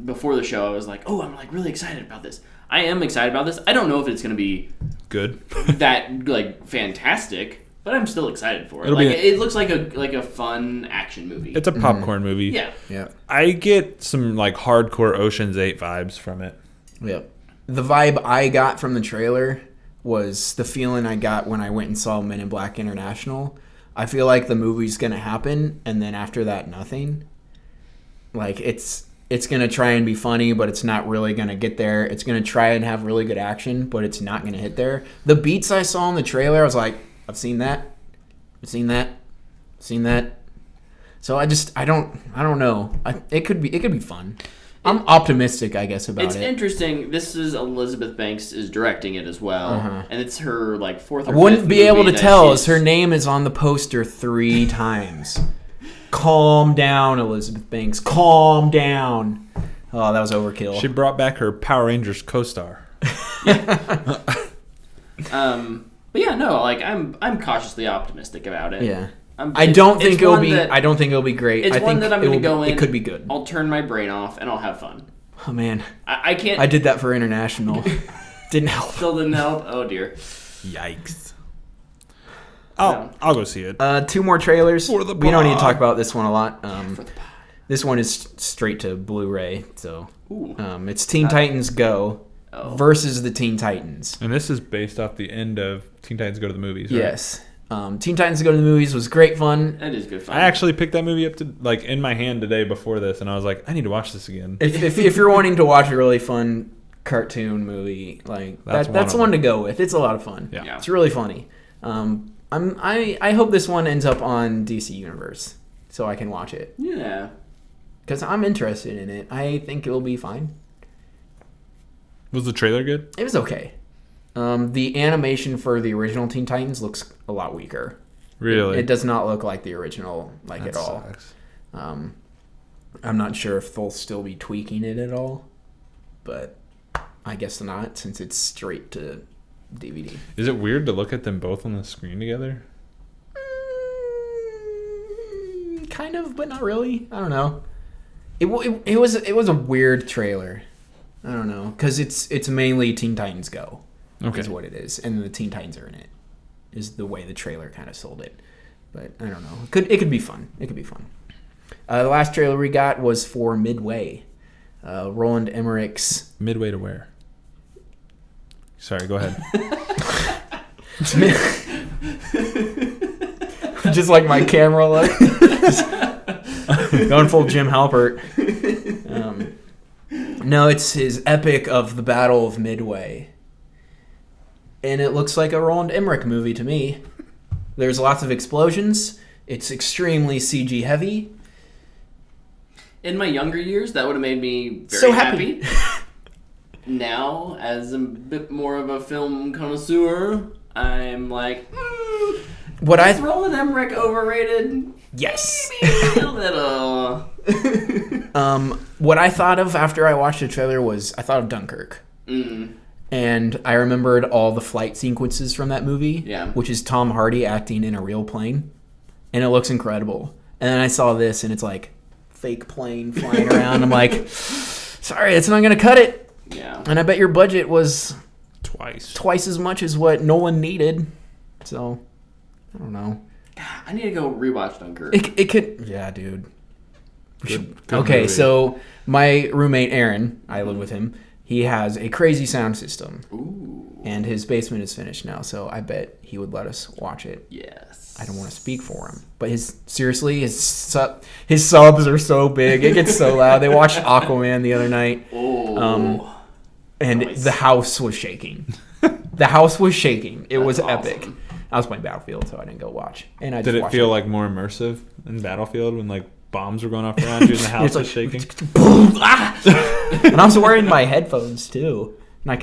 before the show. I was like, I'm like really excited about this. I am excited about this. I don't know if it's going to be good, that like fantastic, but I'm still excited for it. It looks like a fun action movie. It's a popcorn movie. Yeah. I get some like hardcore Ocean's 8 vibes from it. Yep. The vibe I got from the trailer was the feeling I got when I went and saw Men in Black International. I feel like the movie's going to happen, and then after that, nothing. Like, it's going to try and be funny, but it's not really going to get there. It's going to try and have really good action, but it's not going to hit there. The beats I saw in the trailer, I was like, I've seen that. I've seen that. I've seen that. So I don't know. It could be fun. I'm optimistic, I guess, about it. It's interesting. This is Elizabeth Banks is directing it as well, and it's her like 4th or 5th. I wouldn't be able to tell as her name is on the poster 3 times. Calm down, Elizabeth Banks. Calm down. Oh, that was overkill. She brought back her Power Rangers co-star. But yeah, no, like I'm cautiously optimistic about it. Yeah. I don't think it'll be great. It's I think one that I'm going to go in. It could be good. I'll turn my brain off and I'll have fun. Oh man, I can't. I did that for international. Didn't help. Still didn't help. Oh dear. Yikes. I'll go see it. 2 more trailers. For the we don't need to pod. talk about this one a lot. For the pod. This one is straight to Blu-ray. So Ooh. it's Teen Titans Go versus the Teen Titans. And this is based off the end of Teen Titans Go to the Movies, right? Yes. Teen Titans Go to the Movies was great fun. That is good fun. I actually picked that movie up to like in my hand today before this, and I was like, I need to watch this again. If you're wanting to watch a really fun cartoon movie, like that's one to go with. It's a lot of fun. Yeah. It's really funny. I hope this one ends up on DC Universe so I can watch it. Yeah. Because I'm interested in it. I think it'll be fine. Was the trailer good? It was okay. The animation for the original Teen Titans looks a lot weaker. Really? It does not look like the original at all. Sucks. I'm not sure if they'll still be tweaking it at all, but I guess not since it's straight to DVD. Is it weird to look at them both on the screen together? Kind of, but not really. I don't know. It was a weird trailer. I don't know, because it's mainly Teen Titans Go. Okay. Is what it is, and the Teen Titans are in it. Is the way the trailer kind of sold it, but I don't know. It could be fun. It could be fun. The last trailer we got was for Midway, Roland Emmerich's Midway to where? Sorry, go ahead. Just like my camera look. Going full Jim Halpert. No, it's his epic of the Battle of Midway. And it looks like a Roland Emmerich movie to me. There's lots of explosions. It's extremely CG heavy. In my younger years, that would have made me very So happy. Now, as a bit more of a film connoisseur, I'm like, is Roland Emmerich overrated? Yes. Maybe a little. What I thought of after I watched the trailer was I thought of Dunkirk. And I remembered all the flight sequences from that movie, which is Tom Hardy acting in a real plane. And it looks incredible. And then I saw this, and it's like fake plane flying around. I'm like, sorry, it's not going to cut it. Yeah. And I bet your budget was twice as much as what Nolan needed. So, I don't know. I need to go rewatch Dunkirk. It could... Yeah, dude. Good okay, movie. So my roommate, Aaron, I live with him. He has a crazy sound system. Ooh. And his basement is finished now, so I bet he would let us watch it. Yes. I don't want to speak for him. But his subs are so big. It gets so loud. They watched Aquaman the other night. Oh. And nice. The house was shaking. The house was shaking. It was awesome. epic. I was playing Battlefield, so I didn't go watch. And I Did just it watched feel like more immersive in Battlefield when like bombs were going off around you and the house was shaking? And I was wearing my headphones too, and I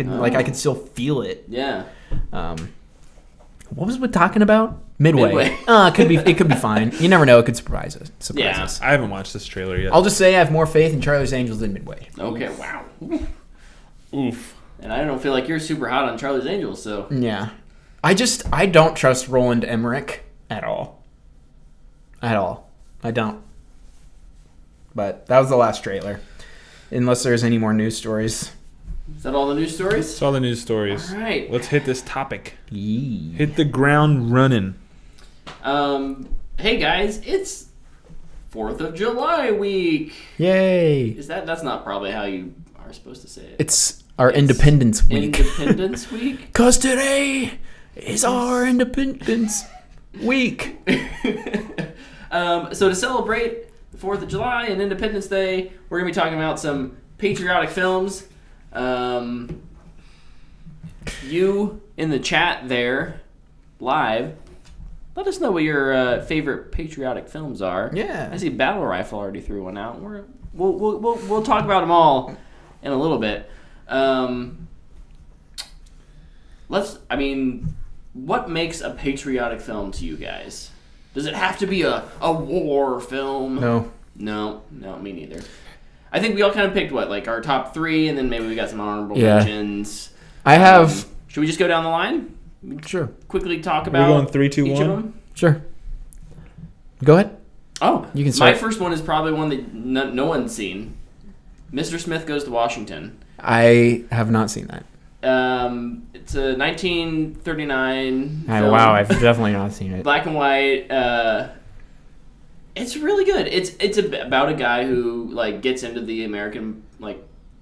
could still feel it. Yeah. What was we talking about? Midway. It could be fine. You never know. It could surprise us. I haven't watched this trailer yet. I'll just say I have more faith in Charlie's Angels than Midway. Okay. Wow. Oof. And I don't feel like you're super hot on Charlie's Angels, so. Yeah. I don't trust Roland Emmerich at all. At all. I don't. But that was the last trailer. Unless there's any more news stories. Is that all the news stories? That's all the news stories. All right. Let's hit this topic. Yee. Hit the ground running. Hey guys, it's 4th of July week. Yay. That's not probably how you are supposed to say it. It's our Independence Week. Independence Week? Because today is our Independence Week. So to celebrate the 4th of July and Independence Day, we're going to be talking about some patriotic films. You in the chat there, live, let us know what your favorite patriotic films are. Yeah. I see Battle Rifle already threw one out. We'll talk about them all in a little bit. What makes a patriotic film to you guys? Does it have to be a war film? No, me neither. I think we all kind of picked our top 3, and then maybe we got some honorable mentions. I have. Should we just go down the line? Sure. Quickly talk about going 3, 2, each 1? of them? Sure. Go ahead. Oh, you can start. My first one is probably one that no one's seen. Mr. Smith Goes to Washington. I have not seen that. It's a 1939 film. Wow, I've definitely not seen it. Black and white. It's really good. It's about a guy who gets into the American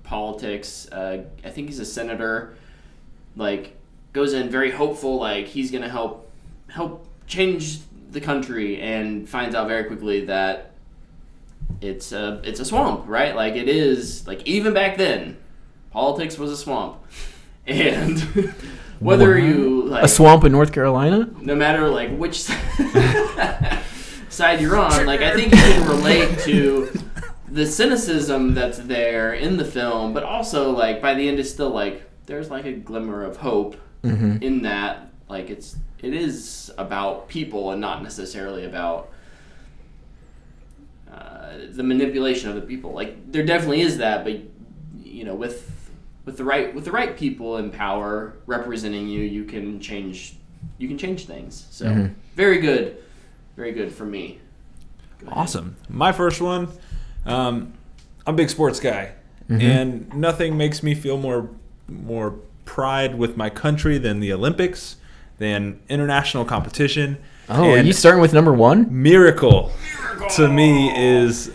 politics. I think he's a senator. Goes in very hopeful, he's gonna help change the country, and finds out very quickly that it's a swamp, right? It is even back then, politics was a swamp, and whether you a swamp in North Carolina, no matter which side you're on, I think you can relate to the cynicism that's there in the film, but also by the end it's still there's a glimmer of hope in that it is about people and not necessarily about the manipulation of the people. There definitely is that, but with the right people in power representing you, you can change things. So very good for me. Awesome. My first one, I'm a big sports guy, and nothing makes me feel more pride with my country than the Olympics, than international competition. Oh, are you starting with number one? Miracle to me is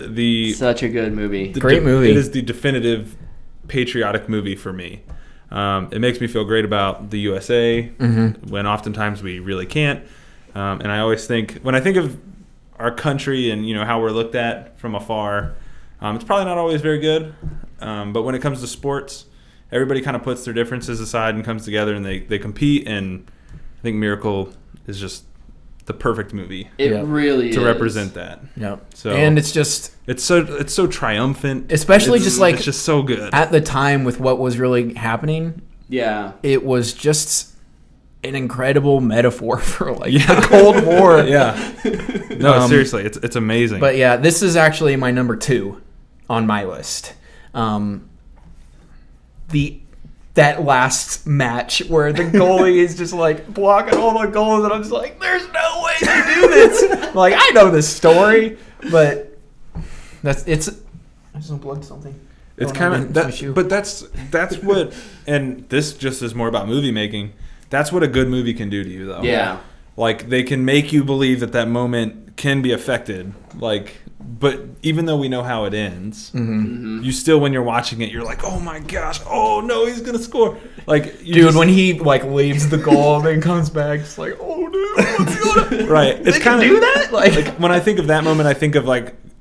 such a good movie. Great movie. It is the definitive patriotic movie for me. It makes me feel great about the USA when oftentimes we really can't. And I always think, when I think of our country and how we're looked at from afar, it's probably not always very good. But when it comes to sports, everybody kind of puts their differences aside and comes together and they compete. And I think Miracle is just the perfect movie. It really to is. represent that. Yep. So and it's so triumphant. Especially it's just so good. At the time with what was really happening. Yeah. It was just an incredible metaphor for the Cold War. Yeah. No, seriously, it's amazing. But yeah, this is actually my number 2 on my list. That last match where the goalie is just blocking all the goals, and I'm just like, there's no way they do this. I know this story, but I just unplugged something. It's kind of that, but that's what, and this just is more about movie making. That's what a good movie can do to you, though. Yeah. They can make you believe that moment can be affected. But even though we know how it ends, you still, when you're watching it, you're like, oh my gosh, oh no, he's gonna score. Dude, when he leaves the goal and then comes back, it's like, oh dude, what's going on? Right. It's kind of do that. When I think of that moment, I think of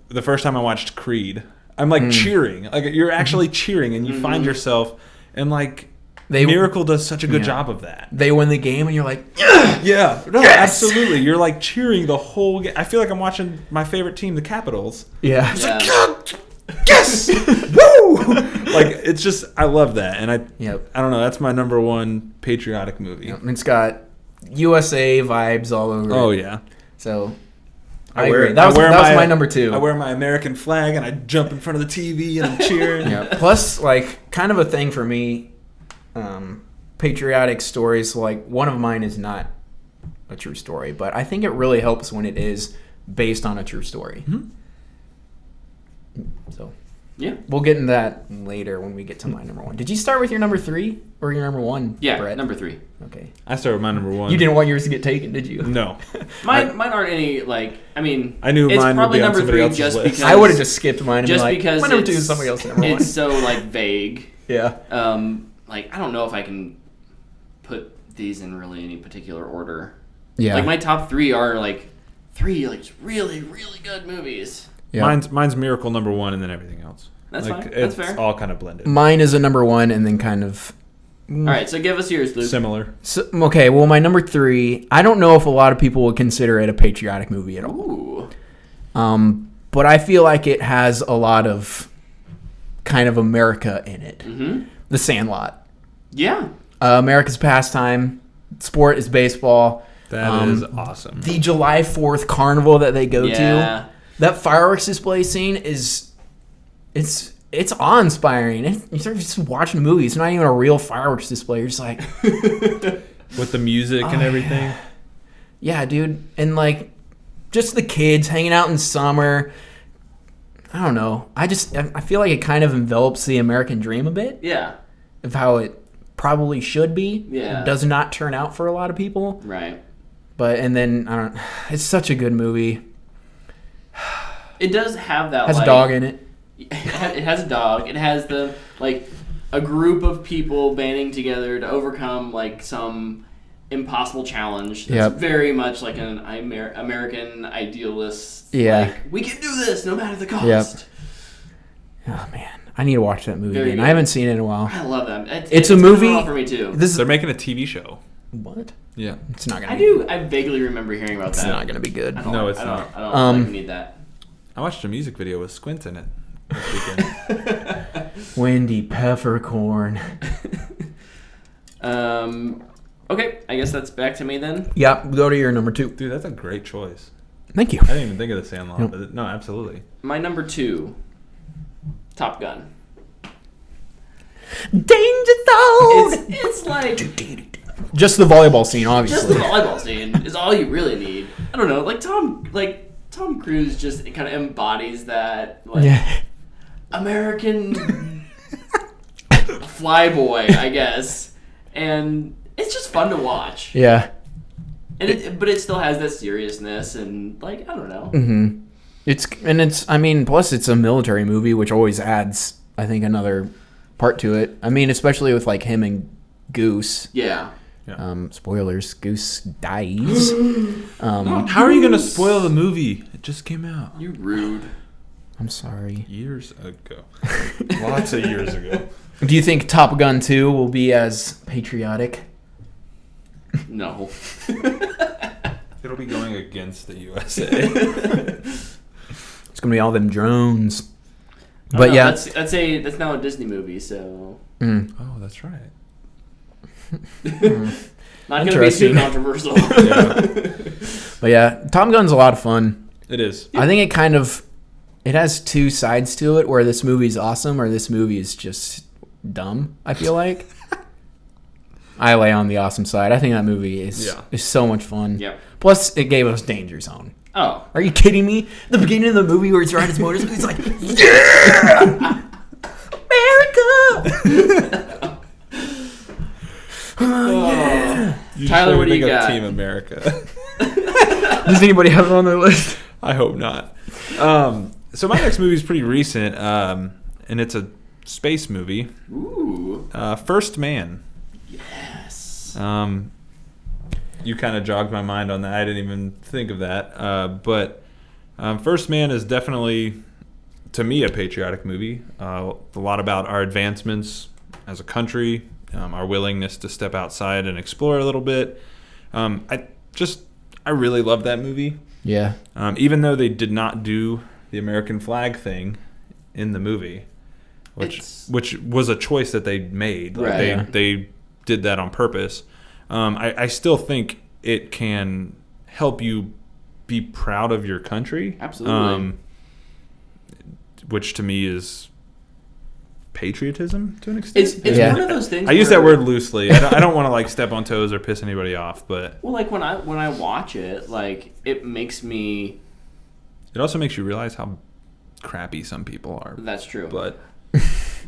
the first time I watched Creed. I'm cheering. You're actually cheering, and you find yourself, and Miracle does such a good job of that. They win the game, and you're like, yeah, no, yes! Absolutely. You're cheering the whole game. I feel like I'm watching my favorite team, the Capitals. Yeah. It's yes, woo! It's just, I love that, and I don't know. That's my number one patriotic movie. Yep. It's got USA vibes all over. Oh it. yeah. So I agree. That was my number 2. I wear my American flag and I jump in front of the TV and I'm cheering. Yeah. Plus, kind of a thing for me. Patriotic stories, one of mine is not a true story, but I think it really helps when it is based on a true story. So yeah, we'll get into that later when we get to my number 1. Did you start with your number 3 or your number 1? Yeah, Brett? number 3. Okay. I started with my number 1. You didn't want yours to get taken, did you? No. Mine aren't any I mean. I knew it's mine probably would be on number 3 else's just list. because I would have just skipped mine. And just been because my number 2 is somebody else's number 1. It's so vague. Yeah. I don't know if I can put these in really any particular order. Yeah. My top 3 are 3 really really good movies. Yeah. Mine's Miracle number 1 and then everything else. That's fine. That's fair. It's all kind of blended. Mine is a number 1 and then kind of. All right, so give us yours, Luke. Similar. So, okay, well, my number 3. I don't know if a lot of people would consider it a patriotic movie at all. Ooh. But I feel like it has a lot of kind of America in it. The Sandlot. Yeah. America's pastime. Sport is baseball. That is awesome. The July 4th carnival that they go to. That fireworks display scene is, it's awe-inspiring. You start just watching a movie. It's not even a real fireworks display. You're just like... With the music and everything. Yeah, dude. And just the kids hanging out in summer. I don't know. I feel like it kind of envelops the American dream a bit. Yeah. Of how it probably should be. Yeah. It does not turn out for a lot of people. Right. And then, it's such a good movie. It does have that, Has a dog in it. It has a dog. It has a group of people banding together to overcome, some impossible challenge. That's very much like an American idealist. Yeah. We can do this no matter the cost. Yep. Oh, man. I need to watch that movie again. I haven't seen it in a while. I love that. It's a movie. For me, too. They're making a TV show. What? Yeah. It's not going to be. I vaguely remember hearing about that. It's not going to be good. No, it's not. I don't need that. I watched a music video with Squint in it this weekend. Wendy Peppercorn. Okay, I guess that's back to me then. Yeah, go to your number 2. Dude, that's a great choice. Thank you. I didn't even think of the Sandlot. Nope. But no, absolutely. My number 2, Top Gun. Danger Zone! It's just the volleyball scene, obviously. Just the volleyball scene is all you really need. I don't know, Tom Cruise just kind of embodies that. American flyboy, I guess, and it's just fun to watch. Yeah. But it still has that seriousness and I don't know. Mm-hmm. Plus it's a military movie, which always adds, I think, another part to it. I mean, especially with him and Goose. Yeah. Spoilers: Goose dies. How are you gonna spoil the movie? It just came out. You rude. I'm sorry. Years ago. Lots of years ago. Do you think Top Gun 2 will be as patriotic? No. It'll be going against the USA. It's gonna be all them drones. But yeah, that's now a Disney movie, so. Oh, that's right. Not gonna be too controversial. But yeah, Top Gun's a lot of fun. It is. I think it has two sides to it, where this movie's awesome or this movie is just dumb, I feel like. I lay on the awesome side. I think that movie is so much fun. Yep. Plus, it gave us Danger Zone. Oh. Are you kidding me? The beginning of the movie where he's riding his motorcycle, he's like, yeah! America! Oh, yeah. Tyler, what do you got? Team America. Does anybody have it on their list? I hope not. So my next movie is pretty recent, and it's a space movie. Ooh. First Man. Yes. You kind of jogged my mind on that. I didn't even think of that. But First Man is definitely, to me, a patriotic movie. A lot about our advancements as a country, our willingness to step outside and explore a little bit. I really love that movie. Yeah. Even though they did not do the American flag thing in the movie, which was a choice that they made. They did that on purpose. I still think it can help you be proud of your country. Absolutely. Which to me is patriotism to an extent. It's one of those things. I use that word loosely. I don't want to step on toes or piss anybody off, but when I watch it, it makes me. It also makes you realize how crappy some people are. That's true. But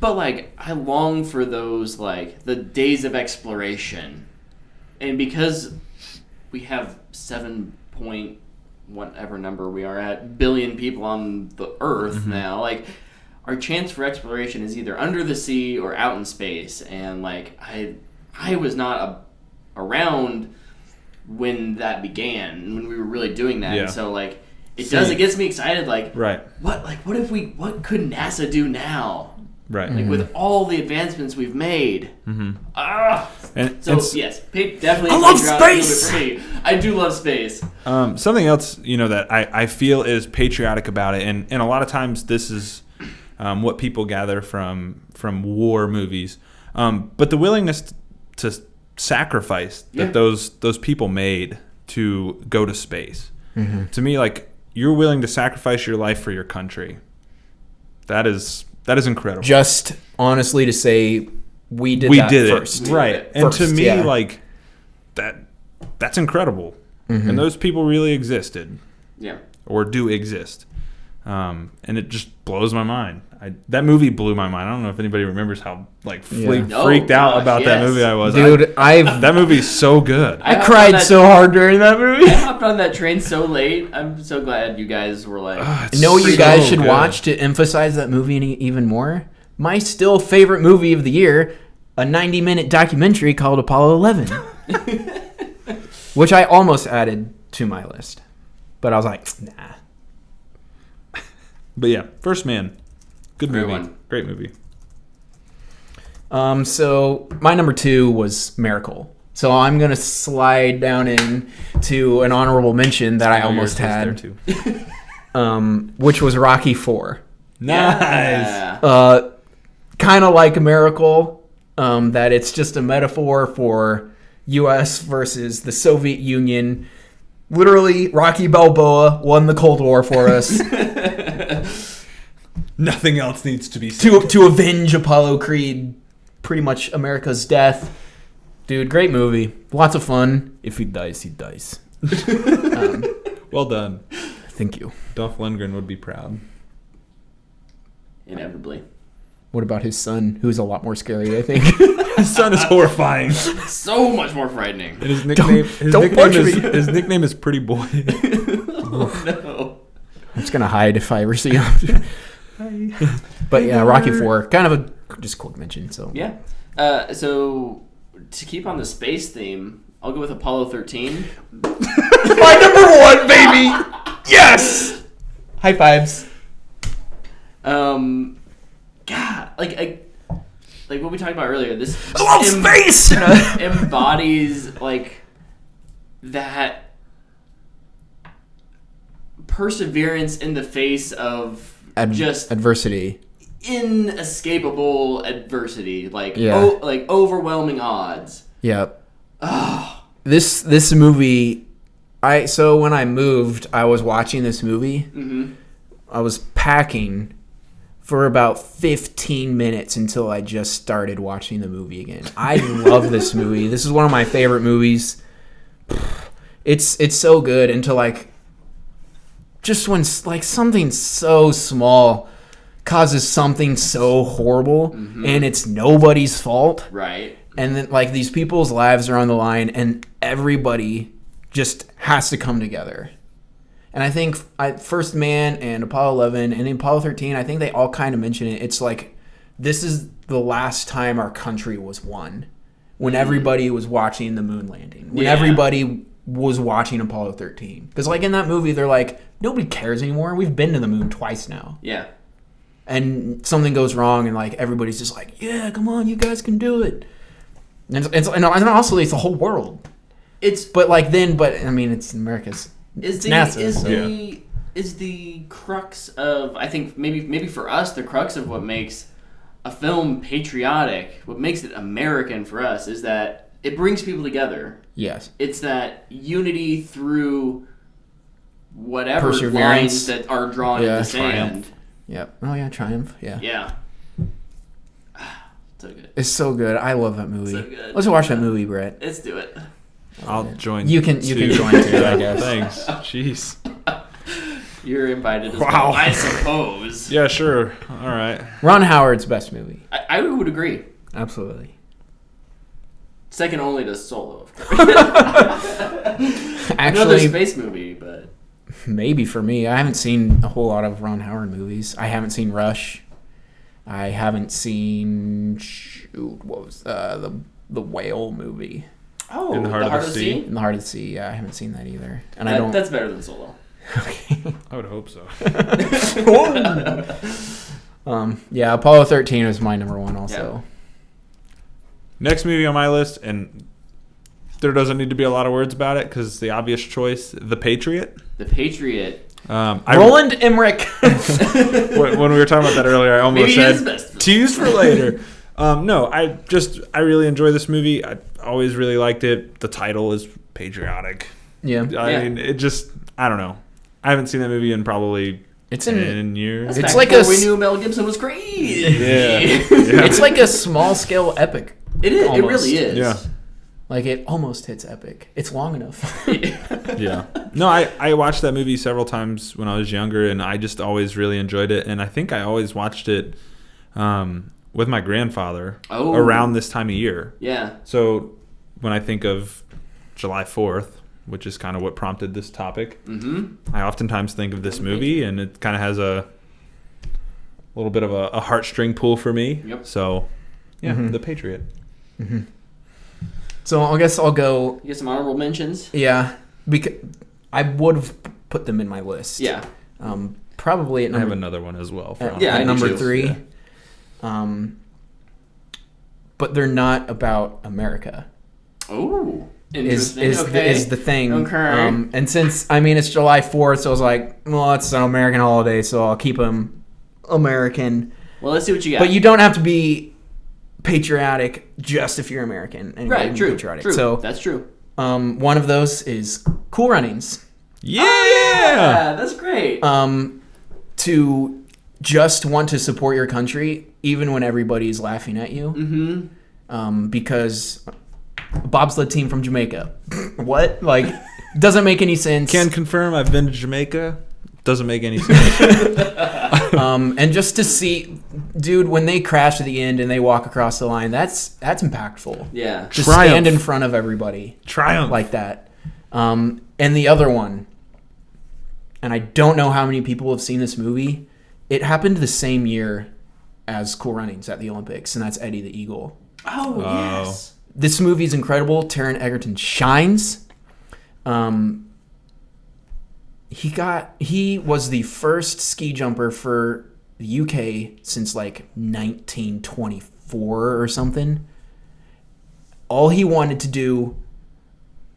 I long for those the days of exploration, and because we have 7 point whatever number we are at billion people on the Earth now, our chance for exploration is either under the sea or out in space, and I was not around when that began, when we were really doing that, and so it gets me excited. Right. What could NASA do now? Right. With all the advancements we've made. Mm-hmm. Yes, definitely. I love space. For me. I do love space. Something else, that I feel is patriotic about it, and a lot of times this is what people gather from war movies, but the willingness to sacrifice that those people made to go to space. Mm-hmm. To me, you're willing to sacrifice your life for your country. That is incredible. Just honestly to say we did it first. Right. And to me, that's incredible. Mm-hmm. And those people really existed. Yeah. Or do exist. And it just blows my mind. That movie blew my mind. I don't know if anybody remembers how freaked out about that movie I was. Dude, that movie's so good. I cried so hard during that movie. I hopped on that train so late. I'm so glad you guys were you guys should watch to emphasize that movie even more? My still favorite movie of the year, a 90-minute documentary called Apollo 11. Which I almost added to my list. But I was like, nah. But yeah, First Man. Good movie. One. Great movie. So my number 2 was Miracle. So I'm going to slide down to an honorable mention that I almost had. There too. Which was Rocky 4. Nice. Kind of like a Miracle, that it's just a metaphor for U.S. versus the Soviet Union. Literally, Rocky Balboa won the Cold War for us. Nothing else needs to be said. To avenge Apollo Creed, pretty much America's death. Dude, great movie. Lots of fun. If he dies, he dies. Well done. Thank you. Dolph Lundgren would be proud. inevitably. What about his son, who's a lot more scary, I think? His son is horrifying. So much more frightening. And his nickname, his nickname is Pretty Boy. Oh, no. I'm just going to hide if I ever see him. But yeah, Rocky IV, kind of a just quick mention. So yeah. So to keep on the space theme, I'll go with Apollo 13. My number one, baby! Yes! High fives. God, like what we talked about earlier. This I love space! embodies like that perseverance in the face of just adversity, inescapable adversity, like like overwhelming odds. Yep. Oh. This movie, so when I moved, I was watching this movie. Mm-hmm. I was packing for about 15 minutes until I just started watching the movie again. I love this movie. This is one of my favorite movies. It's so good until like just when like something so small causes something so horrible, and it's nobody's fault. Right. And then like these people's lives are on the line and everybody just has to come together. And I think First Man and Apollo 11 and Apollo 13, I think they all kind of mention it. It's like this is the last time our country was won, when everybody was watching the moon landing, when everybody was watching Apollo 13. Because like in that movie, they're like, nobody cares anymore. We've been to the moon twice now. Yeah. And something goes wrong and like everybody's just like, yeah, come on, you guys can do it. And also it's the whole world. But I mean, it's America's. Is the crux of, I think maybe for us, the crux of what makes a film patriotic, what makes it American for us, is that it brings people together. Yes. It's that unity through whatever lines that are drawn in the sand. Yep. Oh yeah, Triumph. Yeah. Yeah. So good. It's so good. I love that movie. So good. Let's watch that movie, Brett. Let's do it. I'll join. You can join too, I guess. Thanks. Jeez. You're invited as well, I suppose. Yeah, sure. All right. Ron Howard's best movie. I would agree. Absolutely. Second only to Solo, of course. Actually, another space movie, but maybe for me, I haven't seen a whole lot of Ron Howard movies. I haven't seen Rush. I haven't seen what was the whale movie. Oh, In the Heart of the Sea? In the Heart of the Sea. Yeah, I haven't seen that either. And that's better than Solo. Okay. I would hope so. Yeah, Apollo 13 is my number one also. Yeah. Next movie on my list, and there doesn't need to be a lot of words about it because it's the obvious choice, The Patriot. The Patriot. Roland Emmerich. When we were talking about that earlier, I almost said tease for later. No, I really enjoy this movie. I always really liked it. The title is patriotic. Yeah. I mean, it just, I don't know. I haven't seen that movie in probably 10 years. It's like we knew Mel Gibson was great. Yeah. It's like a small scale epic. It is. Almost. It really is. Yeah. Like it almost hits epic. It's long enough. Yeah. No, I watched that movie several times when I was younger, and I just always really enjoyed it. And I think I always watched it with my grandfather around this time of year. Yeah. So when I think of July 4th, which is kind of what prompted this topic, I oftentimes think of this movie, and it kind of has a little bit of a heartstring pull for me. Yep. So, yeah, The Patriot. Mm-hmm. So I guess I'll go. You get some honorable mentions? Yeah, because I would have put them in my list. Yeah. Probably at number. I have another one as well. At number 3. Yeah. But they're not about America. Oh, interesting. Is the thing. Okay. And since it's July 4th, so I was like, well, it's an American holiday, so I'll keep them American. Well, let's see what you got. But you don't have to be patriotic just if you're American. And right. True. Patriotic. True. So that's true. One of those is Cool Runnings. Yeah, that's great. To just want to support your country even when everybody's laughing at you. Mm-hmm. Because bobsled team from Jamaica. What? Like, doesn't make any sense. Can confirm I've been to Jamaica. doesn't make any sense. And just to see, dude, when they crash at the end and they walk across the line, that's impactful. Yeah. Just stand in front of everybody. Triumph. Like that. And the other one, and I don't know how many people have seen this movie. It happened the same year as Cool Runnings at the Olympics, and that's Eddie the Eagle. Oh, yes. This movie is incredible. Taron Egerton shines. He was the first ski jumper for the UK since like 1924 or something. All he wanted to do,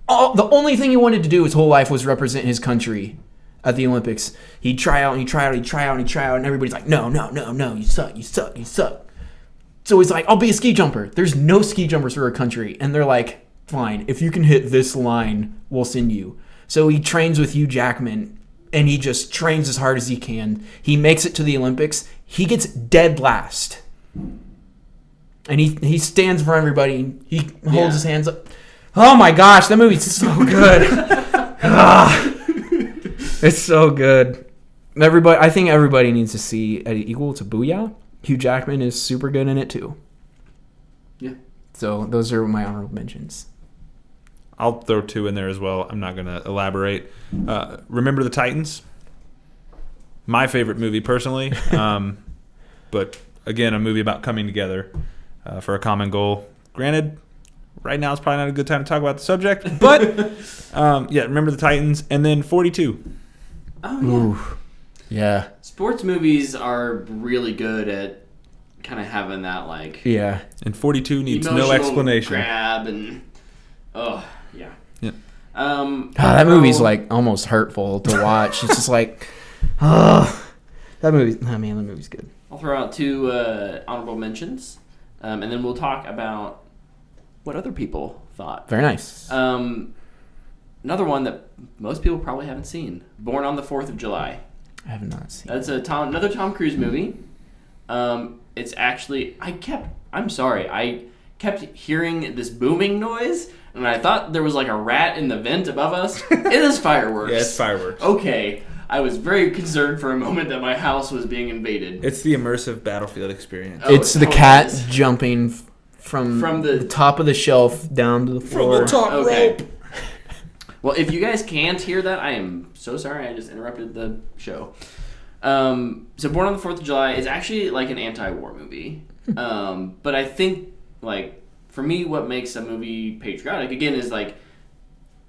the only thing he wanted to do his whole life was represent his country at the Olympics. He'd try out and he'd try out and he'd try out and he'd try out, and everybody's like, no, you suck. So he's like, I'll be a ski jumper. There's no ski jumpers for our country. And they're like, fine, if you can hit this line, we'll send you. So he trains with Hugh Jackman, and he just trains as hard as he can. He makes it to the Olympics. He gets dead last. And he stands for everybody. He holds his hands up. Oh my gosh, that movie's so good. It's so good. I think everybody needs to see Eddie Eagle. It's a booyah. Hugh Jackman is super good in it too. Yeah. So those are my honorable mentions. I'll throw 2 in there as well. I'm not going to elaborate. Remember the Titans? My favorite movie personally. But again, a movie about coming together for a common goal. Granted, right now is probably not a good time to talk about the subject. But remember the Titans. And then 42. Oh, yeah. Ooh. Yeah. Sports movies are really good at kind of having that, like... Yeah. And 42 needs no explanation. Grab and... Oh, yeah. Yeah. That movie's, like, almost hurtful to watch. It's just like... that movie's good. I'll throw out 2 honorable mentions, and then we'll talk about what other people thought. Very nice. Another one that most people probably haven't seen, Born on the 4th of July. I have not seen. That's another Tom Cruise movie. It's actually I kept hearing this booming noise, and I thought there was like a rat in the vent above us. It is fireworks. Yeah, it's fireworks. Okay, I was very concerned for a moment that my house was being invaded. It's the immersive Battlefield experience. It's the cat jumping from the top of the shelf down to the floor. From the top rope. Well, if you guys can't hear that, I am so sorry. I just interrupted the show. So Born on the 4th of July is actually like an anti-war movie. But I think, like, for me, what makes a movie patriotic, again, is, like,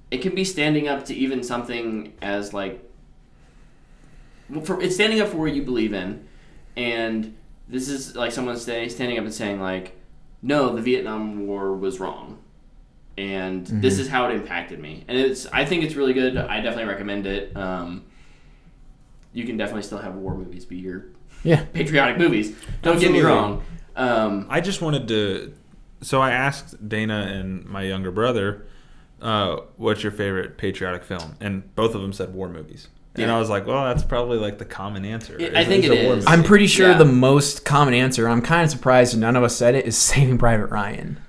it can be standing up to even something as, like, it's standing up for what you believe in. And this is, like, someone standing up and saying, like, no, the Vietnam War was wrong. And this is how it impacted me. And I think it's really good. I definitely recommend it. You can definitely still have war movies be your patriotic movies. Don't get me wrong. I just wanted to... So I asked Dana and my younger brother, what's your favorite patriotic film? And both of them said war movies. And I was like, well, that's probably like the common answer. I think it is. I'm pretty sure the most common answer, I'm kind of surprised none of us said it, is Saving Private Ryan.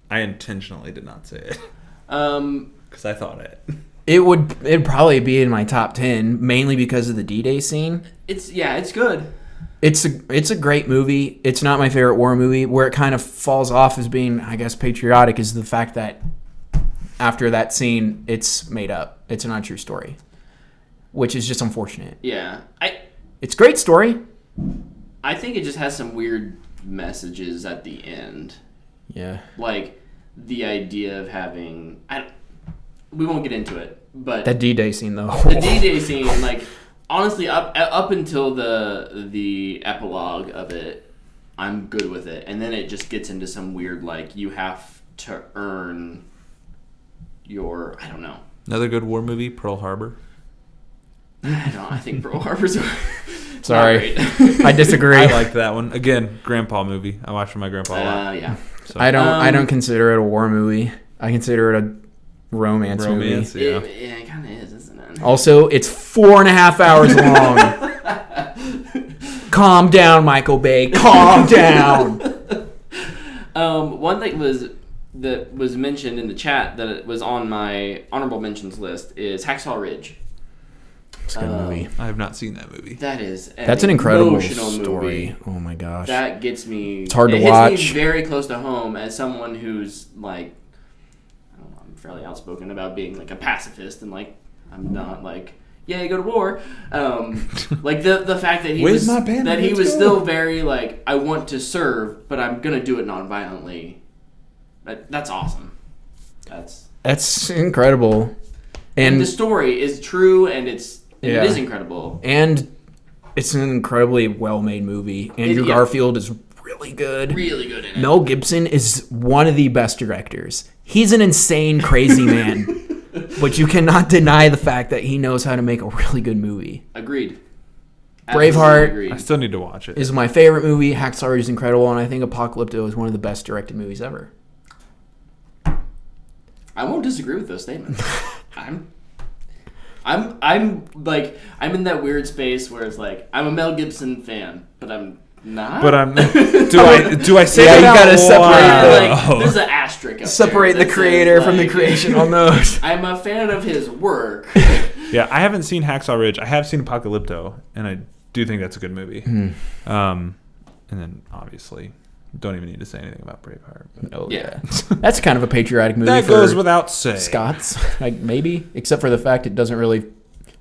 I intentionally did not say it. Because I thought it. It'd probably be in my top 10, mainly because of the D-Day scene. It's good. It's a great movie. It's not my favorite war movie. Where it kind of falls off as being, I guess, patriotic is the fact that after that scene, it's made up. It's not a true story, which is just unfortunate. Yeah, it's a great story. I think it just has some weird messages at the end. Yeah, like the idea of having. We won't get into it, but that D-Day scene though. The D-Day scene, like. Honestly, up until the epilogue of it, I'm good with it. And then it just gets into some weird, like, you have to earn your... I don't know. Another good war movie, Pearl Harbor. I think Pearl Harbor's... Sorry. I disagree. I like that one. Again, grandpa movie. I watched with my grandpa a lot. Yeah. So. I don't consider it a war movie. I consider it a romance movie. Yeah. It kind of is, isn't it? Also, it's 4.5 hours long. Calm down, Michael Bay. Calm down. One thing that was mentioned in the chat that it was on my honorable mentions list is Hacksaw Ridge. It's a good movie. I have not seen that movie. That's an incredible story. Movie. Oh my gosh. That gets me. It's hard to hits watch. me very close to home as someone who's like, I don't know, I'm fairly outspoken about being like a pacifist and like I'm not like, yeah, go to war. Like the fact that he was still very like, I want to serve, but I'm gonna do it non-violently. That's awesome. That's incredible. And the story is true, and it is incredible. And it's an incredibly well-made movie. Andrew Garfield is really good. Really good in it. Mel Gibson is one of the best directors. He's an insane, crazy man. But you cannot deny the fact that he knows how to make a really good movie. Agreed. Braveheart agreed. I still need to watch it. Is my favorite movie. Hacksaw Ridge is incredible, and I think Apocalypto is one of the best directed movies ever. I won't disagree with those statements. I'm like, I'm in that weird space where it's like, I'm a Mel Gibson fan, but I'm not. But I'm. Do I say that? You gotta separate. Like, there's an asterisk. Separate the creator from the creation on those. I'm a fan of his work. Yeah, I haven't seen Hacksaw Ridge. I have seen Apocalypto, and I do think that's a good movie. And then obviously, don't even need to say anything about Braveheart. Oh yeah, that's kind of a patriotic movie. That goes without saying. Scots, like maybe, except for the fact it doesn't really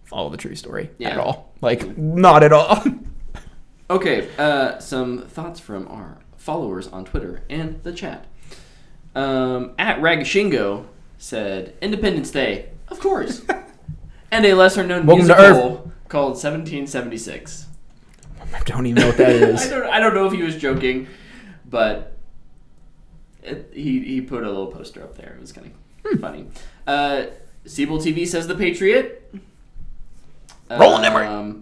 follow the true story at all. Like not at all. Okay, some thoughts from our followers on Twitter and the chat. At Ragashingo said, Independence Day, of course. And a lesser-known musical called 1776. I don't even know what that is. I don't know if he was joking, but he put a little poster up there. It was kind of funny. Siebel TV says The Patriot. Roland Emmerich.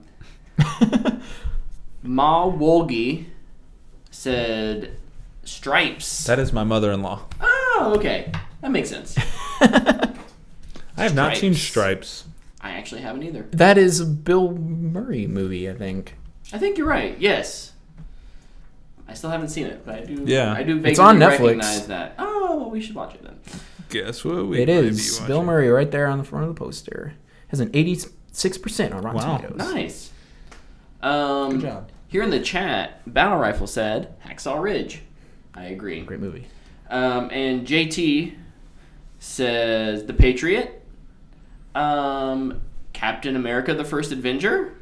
Ma Wolgi said Stripes. That is my mother-in-law. Oh, okay. That makes sense. I have not seen Stripes. I actually haven't either. That is a Bill Murray movie, I think. I think you're right. Yes. I still haven't seen it, but I do. Yeah. I do vaguely it's on Netflix. Recognize that. Oh, well, we should watch it then. Guess what? It is Bill Murray right there on the front of the poster. Has an 86% on Rotten Tomatoes. Nice. Good job. Here in the chat, Battle Rifle said Hacksaw Ridge. I agree. Great movie. And JT says The Patriot. Captain America: The First Avenger.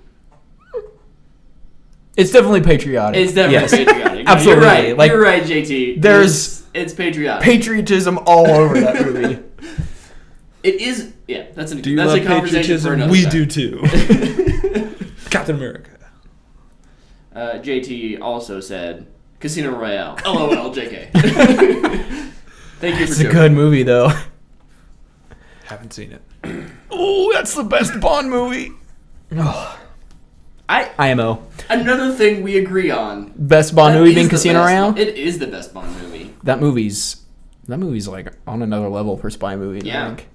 It's definitely patriotic. It's definitely patriotic. Absolutely. You're right. Like, you're right, JT. It's patriotic. Patriotism all over that movie. It is. Yeah, that's a do you that's love a conversation for patriotism? another We time. do too. Captain America. JT also said Casino Royale. LOL, JK. Thank you for It's a good movie, though. Haven't seen it. Oh, that's the best Bond movie. Oh. IMO. Another thing we agree on. Best Bond movie being Casino Royale? It is the best Bond movie. That movie's like on another level for spy movies, Yeah. I think.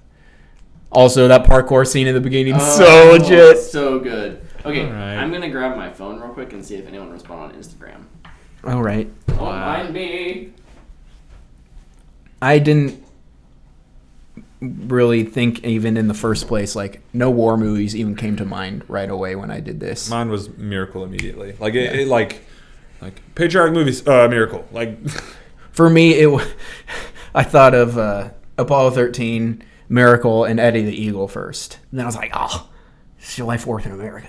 Also, that parkour scene in the beginning is so legit. So good. Okay, right. I'm going to grab my phone real quick and see if anyone responded on Instagram. All right. Don't mind me. I didn't really think even in the first place, like, no war movies even came to mind right away when I did this. Mine was Miracle immediately. Like it like patriotic movies. Miracle. Like for me, I thought of Apollo 13, Miracle, and Eddie the Eagle first. And then I was like, oh, it's July 4th in America.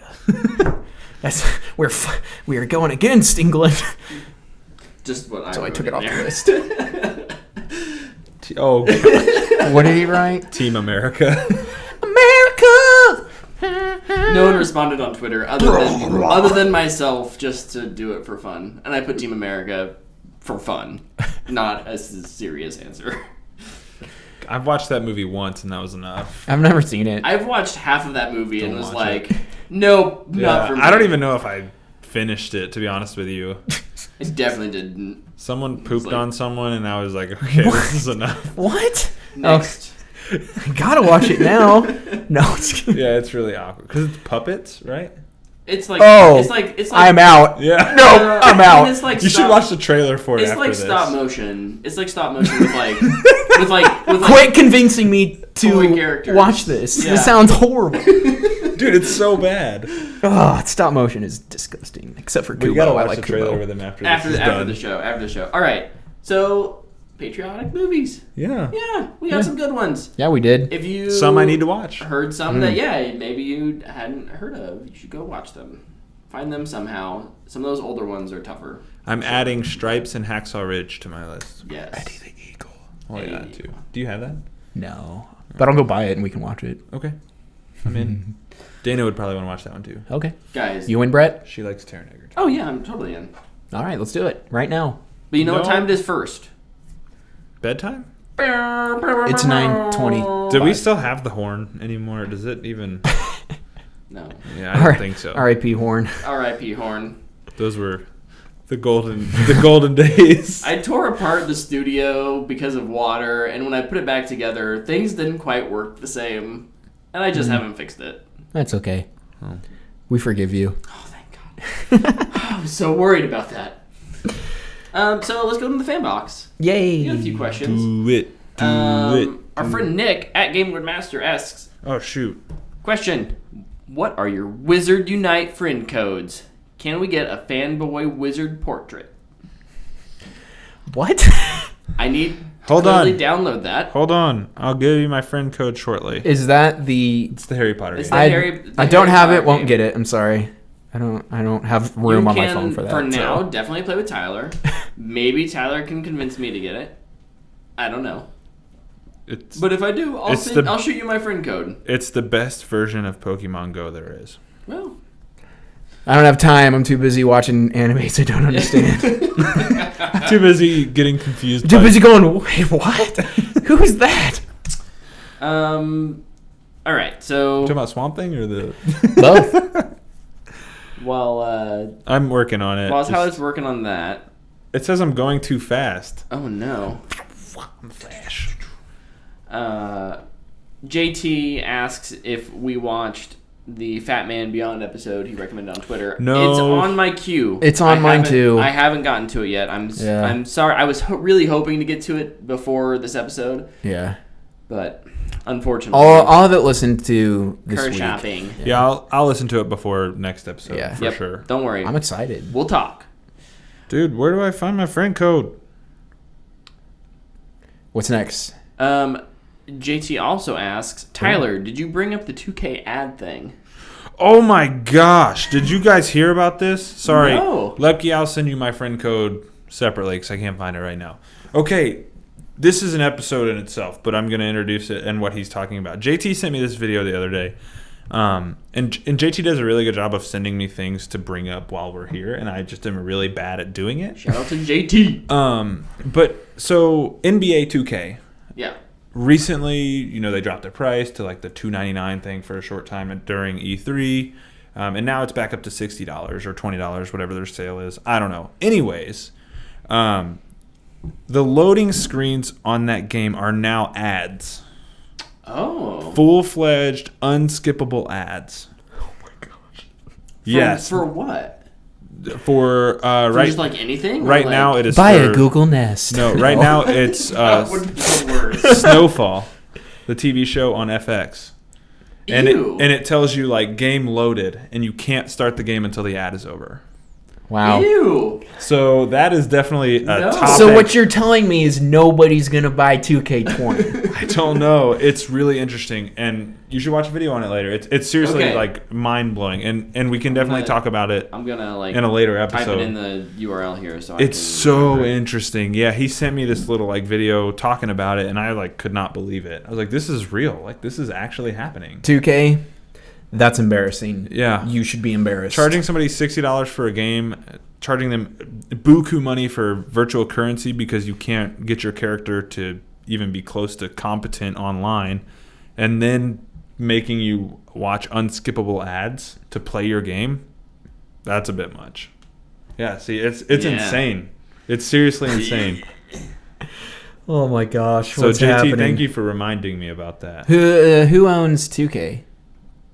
We are going against England. Just what So I took it off the list. What did he write? Team America. America. No one responded on Twitter other than myself, just to do it for fun. And I put Team America for fun, not as a serious answer. I've watched that movie once, and that was enough. I've never seen it. I've watched half of that movie and was watch like, nope, not for me. I don't even know if I finished it, to be honest with you. I definitely didn't. Someone pooped on someone, and I was like, okay, this is enough. What? Next. I gotta watch it now. No, Yeah, it's really awkward. Because it's puppets, right? It's like, it's like I'm out. Yeah. No, I'm out. It's like You should watch the trailer for it It's after like this. stop motion. It's like stop motion with like Quit convincing me toy to characters. watch this. Yeah. This sounds horrible. Dude, it's so bad. Oh, stop motion is disgusting. Except for Kubo. We gotta watch I like the trailer Kubo. with him after the show. All right. So, patriotic movies. Yeah. Yeah, we got some good ones. Yeah, we did. If you some I need to watch. Heard some that maybe you hadn't heard of, you should go watch them. Find them somehow. Some of those older ones are tougher. I'm adding Stripes and Hacksaw Ridge to my list. Yes. Eddie the Eagle. Oh yeah, that too. Do you have that? No, but I'll go buy it and we can watch it. Okay. I'm in. Dana would probably want to watch that one too. Okay. Guys. You in, Brett? She likes Taron Egerton. Oh yeah, I'm totally in. All right, let's do it right now. But you know what time it is first? Bedtime? It's 9:20. Do we still have the horn anymore? Does it even? No. Yeah, I don't think so. R.I.P. Horn. R.I.P. Horn. Those were the golden days. I tore apart the studio because of water, and when I put it back together, things didn't quite work the same, and I just haven't fixed it. That's okay. We forgive you. Oh, thank God. I was so worried about that. So let's go to the fan box. Yay! We got a few questions. Do it. Our friend Nick at Game Master asks, Oh shoot. question: what are your Wizard Unite friend codes? Can we get a fanboy wizard portrait? What? I need Hold to on. download that. Hold on. I'll give you my friend code shortly. Is that the? It's the Harry Potter It's game. I don't have it. Won't get it. I'm sorry. I don't have room on my phone for that. For now, definitely play with Tyler. Maybe Tyler can convince me to get it. I don't know. But if I do, I'll shoot you my friend code. It's the best version of Pokemon Go there is. Well, I don't have time. I'm too busy watching animes I don't understand. Too busy getting confused. Too busy going, wait, what? Who is that? All right, so... You talking about Swamp Thing or the... Both. Well, I'm working on it. While Tyler's working on that... It says I'm going too fast. Oh, no. I'm Flash. JT asks if we watched the Fat Man Beyond episode he recommended on Twitter. No. It's on my queue. It's on mine too. I haven't gotten to it yet. I'm sorry. I was really hoping to get to it before this episode. Yeah. But unfortunately, I'll have it listened to this car week. shopping. Yeah, I'll listen to it before next episode for sure. Don't worry. I'm excited. We'll talk. Dude, where do I find my friend code? What's next? JT also asks, Tyler, did you bring up the 2K ad thing? Oh my gosh. Did you guys hear about this? Sorry. No. Lepke, I'll send you my friend code separately because I can't find it right now. Okay. This is an episode in itself, but I'm going to introduce it and what he's talking about. JT sent me this video the other day. And JT does a really good job of sending me things to bring up while we're here, and I just am really bad at doing it. Shout out to JT. But so NBA 2K. Yeah. Recently, they dropped the price to like the $2.99 thing for a short time during E3. And now it's back up to $60 or $20, whatever their sale is. I don't know. Anyways, the loading screens on that game are now ads. Oh. Full-fledged, unskippable ads. Oh my gosh. Yes. For what? For right, just like anything? Right now it is buy a Google Nest. No, right now it's That would be the worst. Snowfall, the TV show on FX. And Ew. it tells you like game loaded, and you can't start the game until the ad is over. Wow. Ew. So that is definitely a topic. So what you're telling me is nobody's going to buy 2K20. I don't know. It's really interesting, and you should watch a video on it later. It's seriously like mind blowing, and we can definitely talk about it. I'm gonna in a later episode. type it in the URL here, so it's so interesting. Yeah, he sent me this little like video talking about it, and I like could not believe it. I was like, "This is real. Like this is actually happening." 2K, that's embarrassing. Yeah, you should be embarrassed. Charging somebody $60 for a game, charging them buku money for virtual currency because you can't get your character to even be close to competent online, and then making you watch unskippable ads to play your game. That's a bit much. Yeah, see, it's insane. It's seriously insane. Oh my gosh! So what's JT, happening? thank you for reminding me about that. Who owns 2K?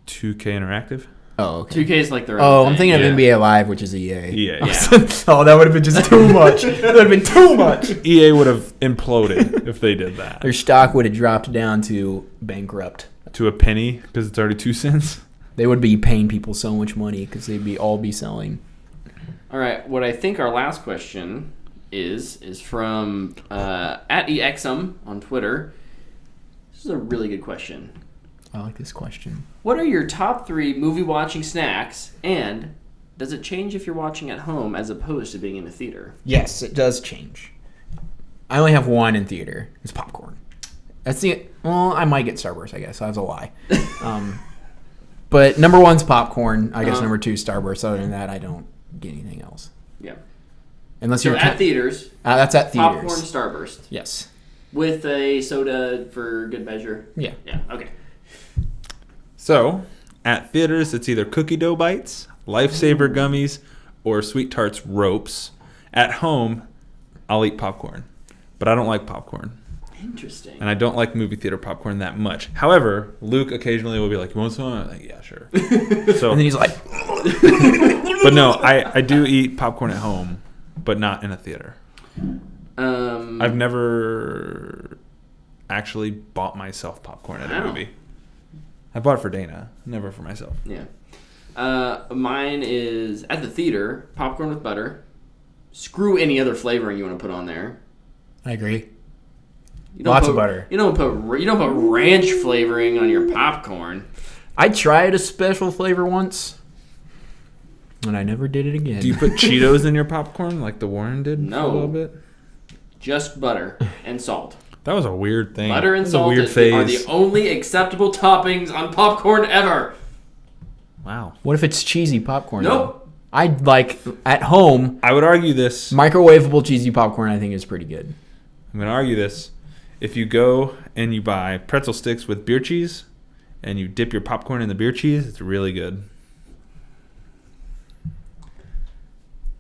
2K Interactive? Oh, okay. 2K is like their own Oh, thing. I'm thinking Yeah. of NBA Live, which is EA. EA. Yeah. Oh, that would have been just too much. That would have been too much. EA would have imploded if they did that. Their stock would have dropped down to bankrupt. To a penny because it's already 2 cents. They would be paying people so much money because they'd all be selling. All right. What I think our last question is from at EXM on Twitter. This is a really good question. I like this question. What are your top 3 movie watching snacks, and does it change if you're watching at home as opposed to being in a theater? Yes, it does change. I only have one in theater. It's popcorn. I might get Starburst, I guess. That was a lie. But number 1's popcorn. I guess number 2 Starburst. Other than that, I don't get anything else. Yeah. Unless so you're at theaters. That's at theaters. Popcorn Starburst. Yes. With a soda for good measure. Yeah. Yeah. Okay. So, at theaters, it's either cookie dough bites, Lifesaver gummies, or Sweet Tarts ropes. At home, I'll eat popcorn, but I don't like popcorn. Interesting. And I don't like movie theater popcorn that much. However, Luke occasionally will be like, "You want some?" I'm like, "Yeah, sure." So, and then he's like, but no, I do eat popcorn at home, but not in a theater. I've never actually bought myself popcorn at a movie. I bought it for Dana, never for myself. Yeah. Mine is at the theater, popcorn with butter. Screw any other flavoring you want to put on there. I agree. Lots of butter. You don't put ranch flavoring on your popcorn. I tried a special flavor once, and I never did it again. Do you put Cheetos in your popcorn like the Warren did? No. For a little bit? Just butter and salt. That was a weird thing. Butter and salt are the only acceptable toppings on popcorn ever. Wow. What if it's cheesy popcorn? Nope. Though? I'd like at home. I would argue this. Microwavable cheesy popcorn, I think, is pretty good. I'm going to argue this. If you go and you buy pretzel sticks with beer cheese and you dip your popcorn in the beer cheese, it's really good.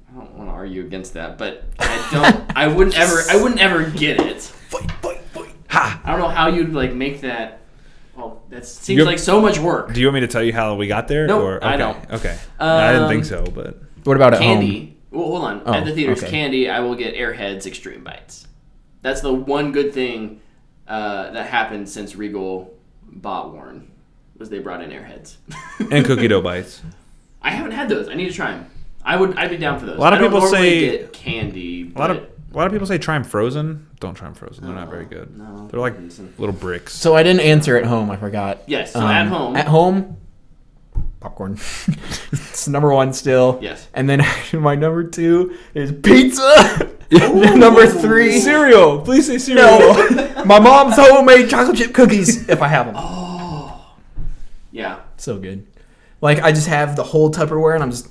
I don't want to argue against that, but I wouldn't ever get it. Fight. Ha! I don't know how you'd make that. Well, that seems like so much work. Do you want me to tell you how we got there? Nope, okay. I don't. Okay. I didn't think so, but what about at candy? home? Well, hold on. At the theaters, candy, I will get Airheads Extreme Bites. That's the one good thing that happened since Regal bought Warren, was they brought in Airheads. And cookie dough bites. I haven't had those. I need to try them. I'd be down for those. A lot of people say get candy. A lot of people say try them frozen. Don't try them frozen. They're not very good. No, they're like little bricks. So I didn't answer at home. I forgot. Yes. So at home. At home, popcorn. It's number 1 still. Yes. And then my number 2 is pizza. Number 3, cereal. Please say cereal. No. My mom's homemade chocolate chip cookies if I have them. Oh. Yeah. So good. I just have the whole Tupperware and I'm just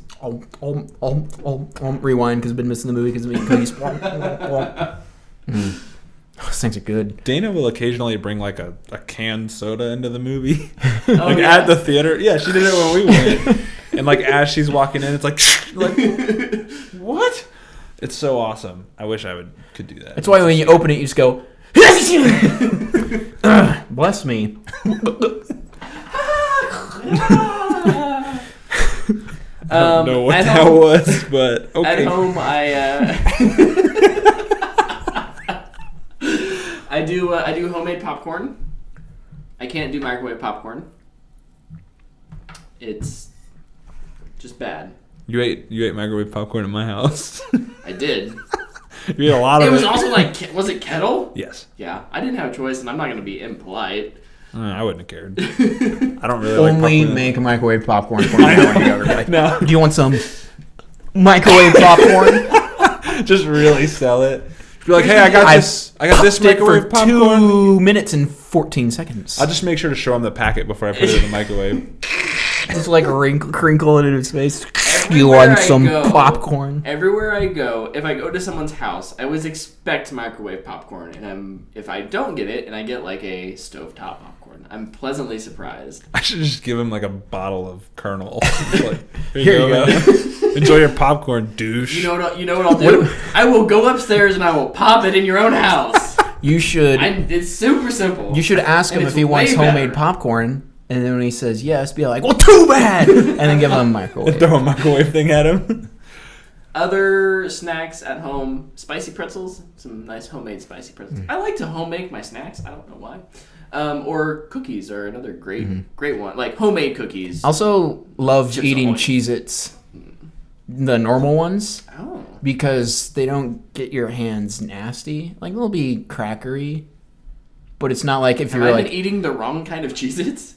rewind because I've been missing the movie because I'm eating cookies. Those things are good. Dana will occasionally bring a canned soda into the movie. At the theater. Yeah, she did it when we went. And as she's walking in, it's like what? It's so awesome. I wish I could do that. That's why when you open it, you just go, bless me. I don't know what that was, but okay. At home, I do homemade popcorn. I can't do microwave popcorn. It's just bad. You ate microwave popcorn in my house. I did. You ate a lot of it. It was also was it kettle? Yes. Yeah, I didn't have a choice, and I'm not going to be impolite. I wouldn't have cared. I don't really like Only popcorn. make a microwave popcorn for me. No. Do you want some microwave popcorn? Just really sell it. Be like, hey, I got this microwave for popcorn. 2 minutes and 14 seconds. I'll just make sure to show him the packet before I put it in the microwave. Just crinkle it in his face. Everywhere You want I some go, popcorn? Everywhere I go, if I go to someone's house, I always expect microwave popcorn, and if I don't get it, and I get a stovetop popcorn, I'm pleasantly surprised. I should just give him a bottle of Kernel. Here you go. Enjoy your popcorn, douche. You know what I'll do? I will go upstairs and I will pop it in your own house. You should. It's super simple. You should ask him And if it's he wants way homemade better. popcorn. And then when he says yes, be like, well, too bad! And then give him a microwave. Throw a microwave thing at him. Other snacks at home, spicy pretzels. Some nice homemade spicy pretzels. I like to home make my snacks. I don't know why. Or cookies are another great one. Like homemade cookies. Also love Chips eating Ahoy. Cheez-Its, the normal ones, Oh. because they don't get your hands nasty. Like they'll be crackery, but it's not like if Have you're I like been eating the wrong kind of Cheez-Its?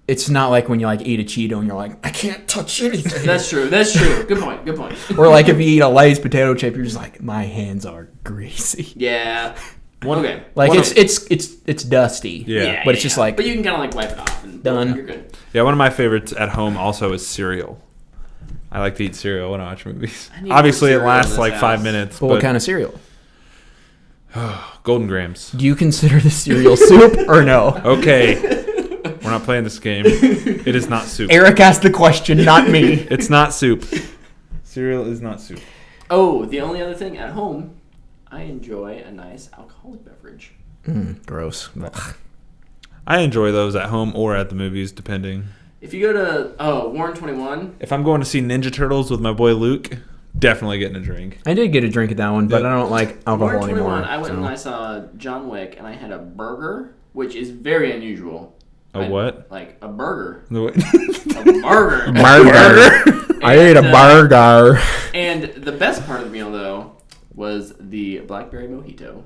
it's not like when you like eat a Cheeto and you're like I can't touch anything. That's true. Good point. Or like if you eat a Lay's potato chip, you're just like my hands are greasy. Yeah. Okay. Like it's dusty. Yeah. But it's just like But you can kind of like wipe it off and done. You're good. Yeah, one of my favorites at home also is cereal. I like to eat cereal when I watch movies. I need Obviously, more it cereal in lasts this like house. 5 minutes. But what kind of cereal? Golden Grams. Do you consider the cereal soup or no? Okay. We're not playing this game. It is not soup. Eric asked the question, not me. It's not soup. Cereal is not soup. Oh, the only other thing at home, I enjoy a nice alcoholic beverage. Gross. I enjoy those at home or at the movies, depending. If you go to Warren 21, If I'm going to see Ninja Turtles with my boy Luke, definitely getting a drink. I did get a drink at that one, but I don't like alcohol Warren 21, anymore. I went so. and I saw John Wick, and I had a burger, which is very unusual. What? Like a burger. The way- A burger. Burger. I ate a burger. And the best part of the meal, though, was the blackberry mojito.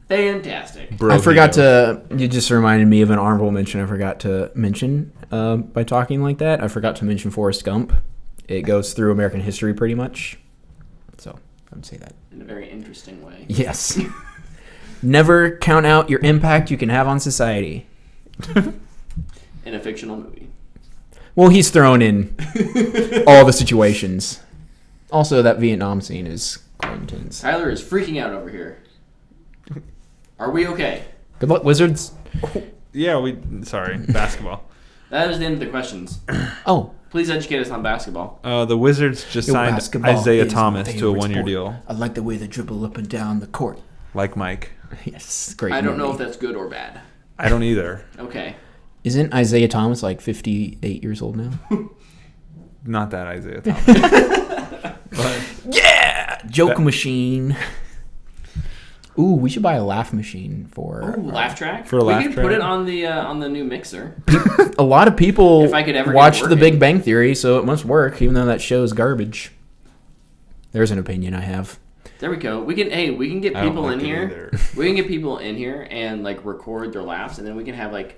Fantastic. Bro, I forgot to. You just reminded me of an honorable mention. I forgot to mention by talking like that. I forgot to mention Forrest Gump. It goes through American history pretty much. So I would say that. In a very interesting way. Yes. Never count out your impact you can have on society. In a fictional movie. Well, he's thrown in all the situations. Also, that Vietnam scene is quite intense. Tyler is freaking out over here. Are we okay? Good luck, Wizards. Yeah, sorry, basketball. That is the end of the questions. Oh. Please educate us on basketball. The Wizards just Yo, signed basketball Isaiah is Thomas my to a favorite 1-year sport. deal. I like the way they dribble up and down the court. Like Mike. Yes, great. I don't know if movie. that's good or bad. I don't either. Okay. Isn't Isaiah Thomas like 58 years old now? Not that Isaiah Thomas. But Yeah! Joke machine. Ooh, we should buy a laugh machine for... Ooh, laugh track? For a laugh We could track? put it on the new mixer. A lot of people If I could ever get watch it The working. Big Bang Theory, so it must work, even though that show is garbage. There's an opinion I have. There we go. We can get I don't people like in it here. either. We can get people in here and like record their laughs, and then we can have like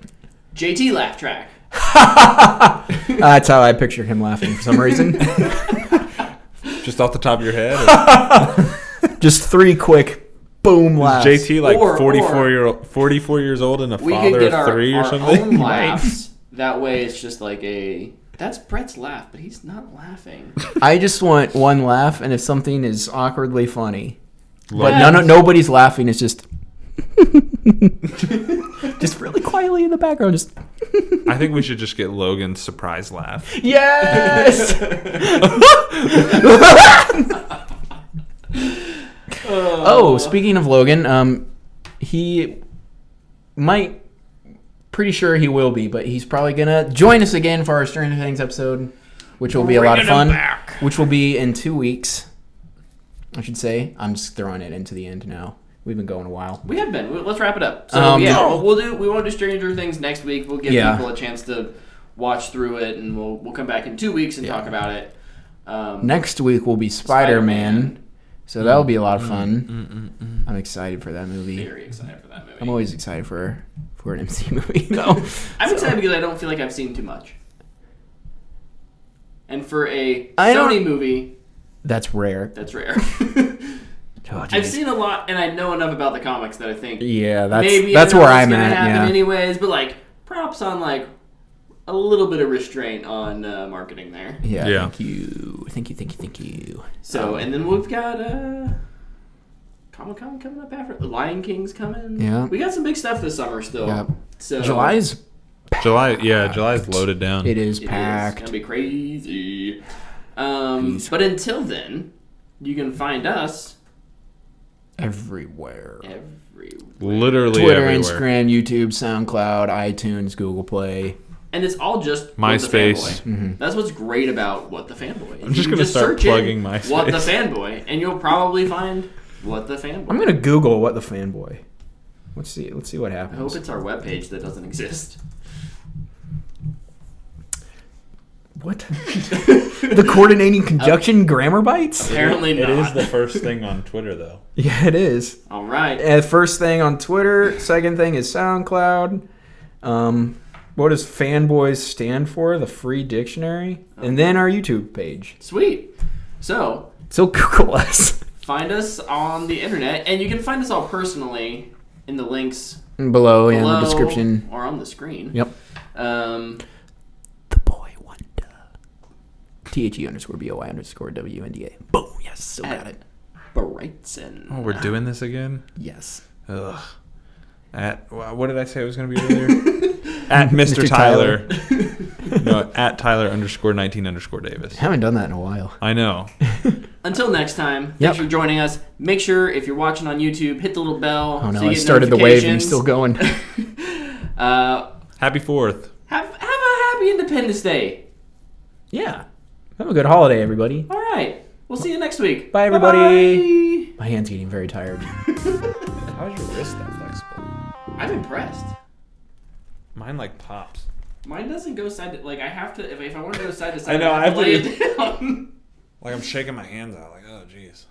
JT laugh track. That's how I picture him laughing for some reason. Just off the top of your head? Or Just 3 quick boom laughs. is JT like Or- 44 years old and a We could father get of 3 or our something? own laughs. That way, it's just like that's Brett's laugh, but he's not laughing. I just want one laugh, and if something is awkwardly funny, but Yes. nobody's laughing, it's just... just really quietly in the background, just... I think we should just get Logan's surprise laugh. Yes! Oh, speaking of Logan, he might... Pretty sure he will be, but he's probably gonna join us again for our Stranger Things episode, which will be a lot of fun. Which will be in 2 weeks, I should say. I'm just throwing it into the end now. We've been going a while. We have been. Let's wrap it up. So we won't do Stranger Things next week. We'll give people a chance to watch through it, and we'll come back in 2 weeks and talk about it. Next week will be Spider-Man. So that'll be a lot of fun. I'm excited for that movie. Very excited for that movie. I'm always excited for an MC movie, though. I'm excited because I don't feel like I've seen too much. And for a I don't- Sony movie, That's rare. that's rare. Oh, I've seen a lot, and I know enough about the comics that I think Yeah, maybe that's I know where what's I'm gonna at. happen Yeah. anyways, but like props on like a little bit of restraint on marketing there. Yeah. Thank you. So, and then we've got Comic-Con coming up after. The Lion King's coming. Yeah. We got some big stuff this summer still. Yeah. So July's July's loaded down. It is it is packed. gonna be crazy. But until then, you can find us Everywhere. Literally Twitter, everywhere. Instagram, YouTube, SoundCloud, iTunes, Google Play. And it's all just MySpace. What the Fanboy. That's what's great about What the Fanboy. I'm just You gonna start search in plugging MySpace. What the Fanboy, and you'll probably find What the Fanboy. I'm gonna Google what the fanboy. Let's see what happens. I hope it's our webpage that doesn't exist. What? The coordinating conjunction grammar bites? Apparently not. It is the first thing on Twitter, though. Yeah, it is. All right. First thing on Twitter. Second thing is SoundCloud. What does fanboys stand for? The free dictionary. And then our YouTube page. Sweet. So Google us. Find us on the internet, and you can find us all personally in the links Below in the description. or on the screen. Yep. The Boy Wonder. THE_BOI_WNDA. Boom. Yes. Still got it. Brightson. Oh, we're doing this again? Yes. Ugh. What did I say it was going to be earlier? At Mr. Tyler. No, at Tyler_19_Davis. I haven't done that in a while. I know. Until next time, thanks for joining us. Make sure, if you're watching on YouTube, hit the little bell. Oh, no, so you I get started the wave and he's still going. Happy 4th. Have a happy Independence Day. Yeah. Have a good holiday, everybody. All right. We'll see you next week. Bye, everybody. Bye-bye. My hand's getting very tired. How's your wrist that flexible? I'm impressed. Mine like pops. Mine doesn't go side to, like, I have to, if I want to go side to side, I know, I have to lay I have it down. Like I'm shaking my hands out like, oh jeez.